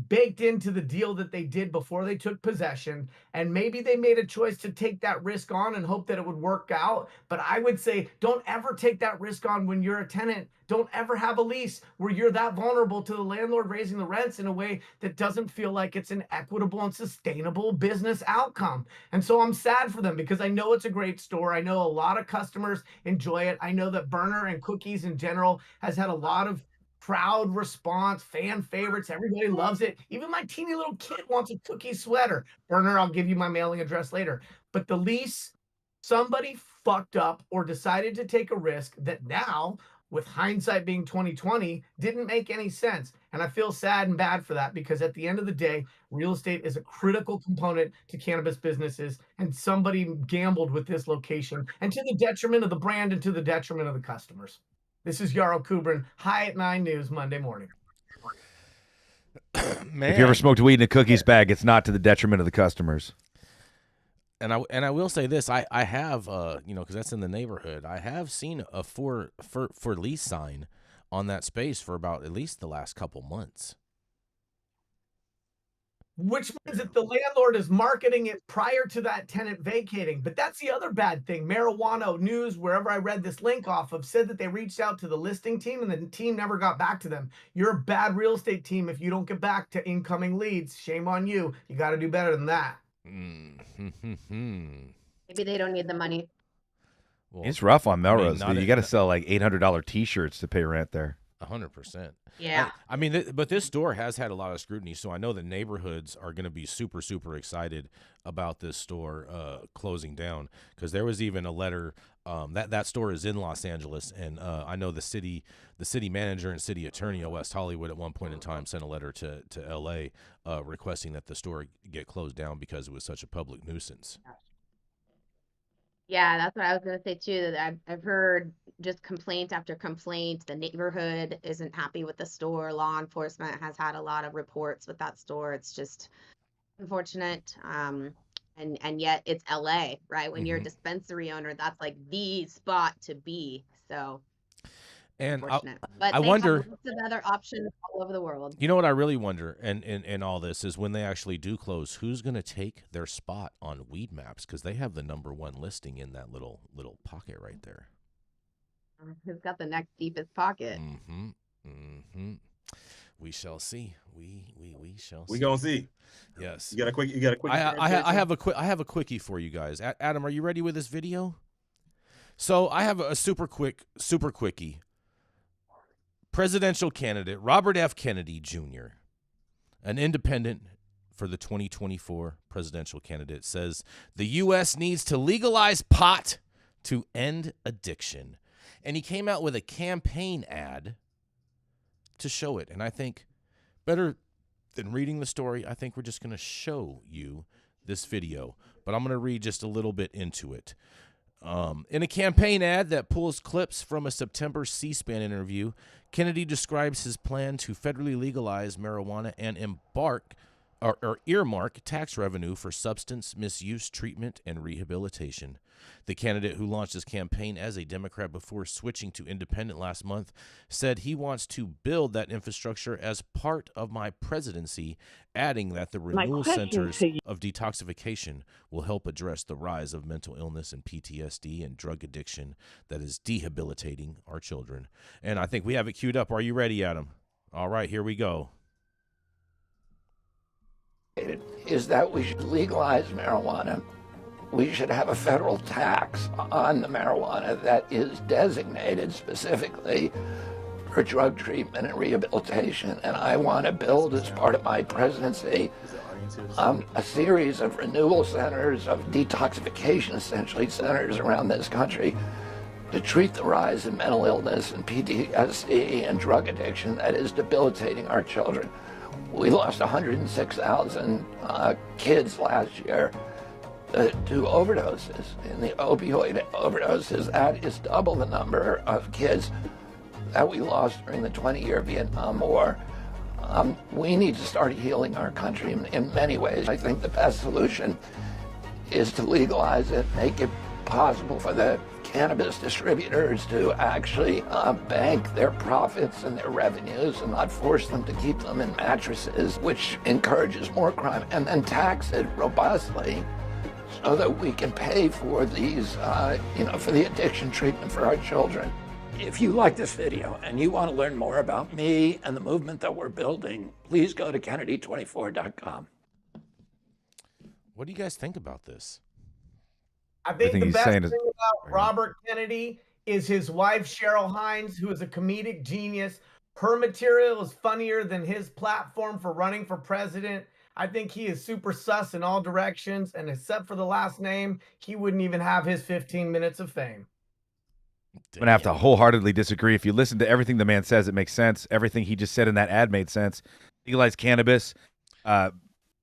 baked into the deal that they did before they took possession, and maybe they made a choice to take that risk on and hope that it would work out. But I would say, don't ever take that risk on when you're a tenant. Don't ever have a lease where you're that vulnerable to the landlord raising the rents in a way that doesn't feel like it's an equitable and sustainable business outcome. And so I'm sad for them, because I know it's a great store. I know a lot of customers enjoy it. I know that Berner and Cookies in general has had a lot of crowd response, fan favorites. Everybody loves it. Even my teeny little kid wants a Cookie sweater. Berner, I'll give you my mailing address later. But the lease, somebody fucked up or decided to take a risk that now, with hindsight being 2020, didn't make any sense. And I feel sad and bad for that, because at the end of the day, real estate is a critical component to cannabis businesses, and somebody gambled with this location, and to the detriment of the brand and to the detriment of the customers. This is Yarrow Kubrin, High at 9 News, Monday morning. Man. If you ever smoked weed in a cookies bag, it's not to the detriment of the customers. And I will say this, I have because that's in the neighborhood. I have seen a for lease sign on that space for about at least the last couple months. Which means that the landlord is marketing it prior to that tenant vacating. But that's the other bad thing. Marijuana News, wherever I read this link off of, said that they reached out to the listing team and the team never got back to them. You're a bad real estate team if you don't get back to incoming leads. Shame on you. You got to do better than that. Maybe they don't need the money. Well, it's rough on Melrose. You got to sell like $800 T-shirts to pay rent there. 100%. Yeah. I mean, but this store has had a lot of scrutiny, so I know the neighborhoods are going to be super, super excited about this store closing down, because there was even a letter that store is in Los Angeles, and I know the city manager and city attorney of West Hollywood at one point in time sent a letter to L.A. Requesting that the store get closed down because it was such a public nuisance. Yeah, that's what I was going to say too. That I've heard just complaint after complaint. The neighborhood isn't happy with the store. Law enforcement has had a lot of reports with that store. It's just unfortunate. And yet it's LA, right? When you're a dispensary owner, that's like the spot to be. So and but I wonder, have lots of other options all over the world. You know what I really wonder, and in all this, is when they actually do close, who's going to take their spot on Weed Maps, because they have the #1 listing in that little pocket right there. Who's got the next deepest pocket? We shall see. We shall see. We gonna see. Yes. You got a quick. I have a quickie for you guys. Adam, are you ready with this video? So I have a super quickie. Presidential candidate Robert F. Kennedy Jr., an independent for the 2024 presidential candidate, says the U.S. needs to legalize pot to end addiction. And he came out with a campaign ad to show it. And I think better than reading the story, I think we're just going to show you this video. But I'm going to read just a little bit into it. In a campaign ad that pulls clips from a September C-SPAN interview, Kennedy describes his plan to federally legalize marijuana and earmark tax revenue for substance misuse treatment and rehabilitation. The candidate, who launched his campaign as a Democrat before switching to independent last month, said he wants to build that infrastructure as part of my presidency, adding that the renewal centers of detoxification will help address the rise of mental illness and PTSD and drug addiction that is debilitating our children. And I think we have it queued up. Are you ready, Adam? All right, here we go. Is that we should legalize marijuana. We should have a federal tax on the marijuana that is designated specifically for drug treatment and rehabilitation. And I want to build, as part of my presidency, a series of renewal centers, of detoxification, essentially, centers around this country to treat the rise in mental illness and PTSD and drug addiction that is debilitating our children. We lost 106,000 kids last year to overdoses. In the opioid overdoses, that is double the number of kids that we lost during the 20-year Vietnam War. We need to start healing our country in many ways. I think the best solution is to legalize it, make it possible for the cannabis distributors to actually bank their profits and their revenues and not force them to keep them in mattresses, which encourages more crime, and then tax it robustly so that we can pay for these, for the addiction treatment for our children. If you like this video and you want to learn more about me and the movement that we're building, please go to Kennedy24.com. What do you guys think about this? I think the best thing about Robert Kennedy is his wife, Cheryl Hines, who is a comedic genius. Her material is funnier than his platform for running for president. I think he is super sus in all directions, and except for the last name, he wouldn't even have his 15 minutes of fame. I'm going to have to wholeheartedly disagree. If you listen to everything the man says, it makes sense. Everything he just said in that ad made sense. Legalize cannabis,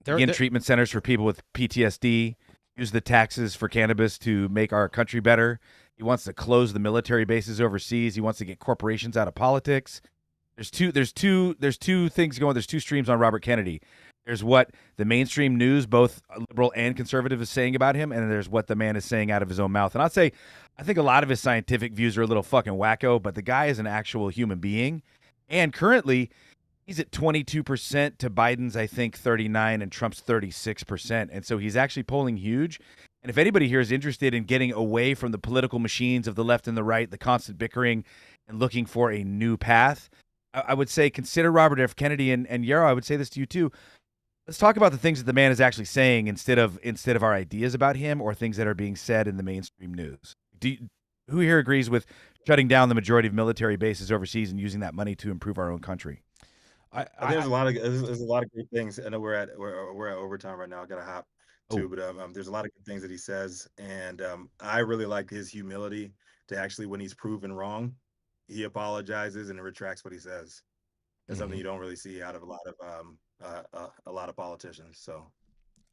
begin treatment centers for people with PTSD, use the taxes for cannabis to make our country better. He wants to close the military bases overseas. He wants to get corporations out of politics. There's two things going. There's two streams on Robert Kennedy. There's what the mainstream news, both liberal and conservative, is saying about him, and then there's what the man is saying out of his own mouth. And I'd say, I think a lot of his scientific views are a little fucking wacko, but the guy is an actual human being. And currently, he's at 22% to Biden's, I think, 39%, and Trump's 36%. And so he's actually polling huge. And if anybody here is interested in getting away from the political machines of the left and the right, the constant bickering, and looking for a new path, I would say consider Robert F. Kennedy. And Yarrow, I would say this to you too. Let's talk about the things that the man is actually saying instead of our ideas about him or things that are being said in the mainstream news. Who here agrees with shutting down the majority of military bases overseas and using that money to improve our own country? There's a lot of great things. I know we're at overtime right now. I gotta hop too, but there's a lot of good things that he says, and I really like his humility to actually, when he's proven wrong, he apologizes and retracts what he says. That's something you don't really see out of a lot of politicians. So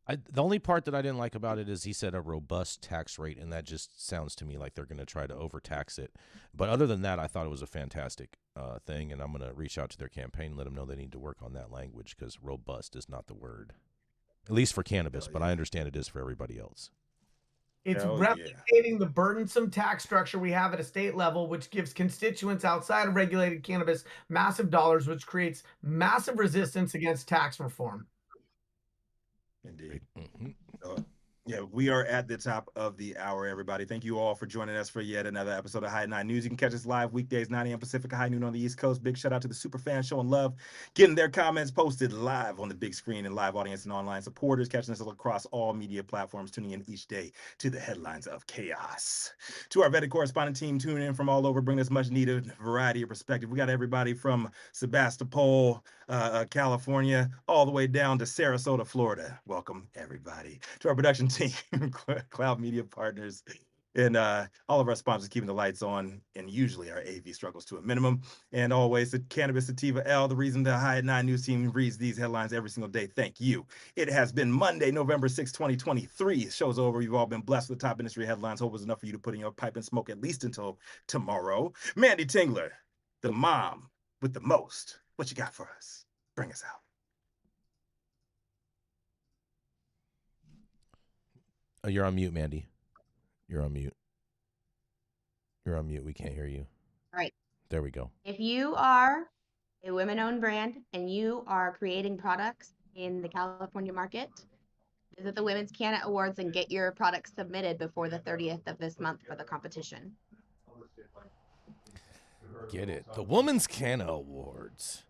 the only part that I didn't like about it is he said a robust tax rate, and that just sounds to me like they're going to try to overtax it. But other than that, I thought it was a fantastic thing, and I'm going to reach out to their campaign and let them know they need to work on that language, because robust is not the word, at least for cannabis, but I understand it is for everybody else. It's replicating the burdensome tax structure we have at a state level, which gives constituents outside of regulated cannabis massive dollars, which creates massive resistance against tax reform. Indeed. We are at the top of the hour, everybody. Thank you all for joining us for yet another episode of High 9 News. You can catch us live weekdays, 9 a.m. Pacific, high noon on the East Coast. Big shout out to the super fans showing love, getting their comments posted live on the big screen, and live audience and online supporters catching us across all media platforms, tuning in each day to the headlines of chaos. To our vetted correspondent team tuning in from all over, bringing us much needed variety of perspective. We got everybody from Sebastopol, California, all the way down to Sarasota, Florida. Welcome, everybody. To our production team, Cloud Media Partners, and all of our sponsors keeping the lights on, and usually our AV struggles to a minimum. And always the Cannabis Sativa L, the reason the High 9 News team reads these headlines every single day. Thank you. It has been Monday, November 6, 2023. Show's over. You've all been blessed with the top industry headlines. Hope it was enough for you to put in your pipe and smoke at least until tomorrow. Manndie Tingler, the mom with the most. What you got for us? Bring us out. Oh, you're on mute, Manndie. You're on mute. You're on mute. We can't hear you. All right. There we go. If you are a women-owned brand and you are creating products in the California market, visit the Women's Canna Awards and get your products submitted before the 30th of this month for the competition. Get it. The Women's Canna Awards.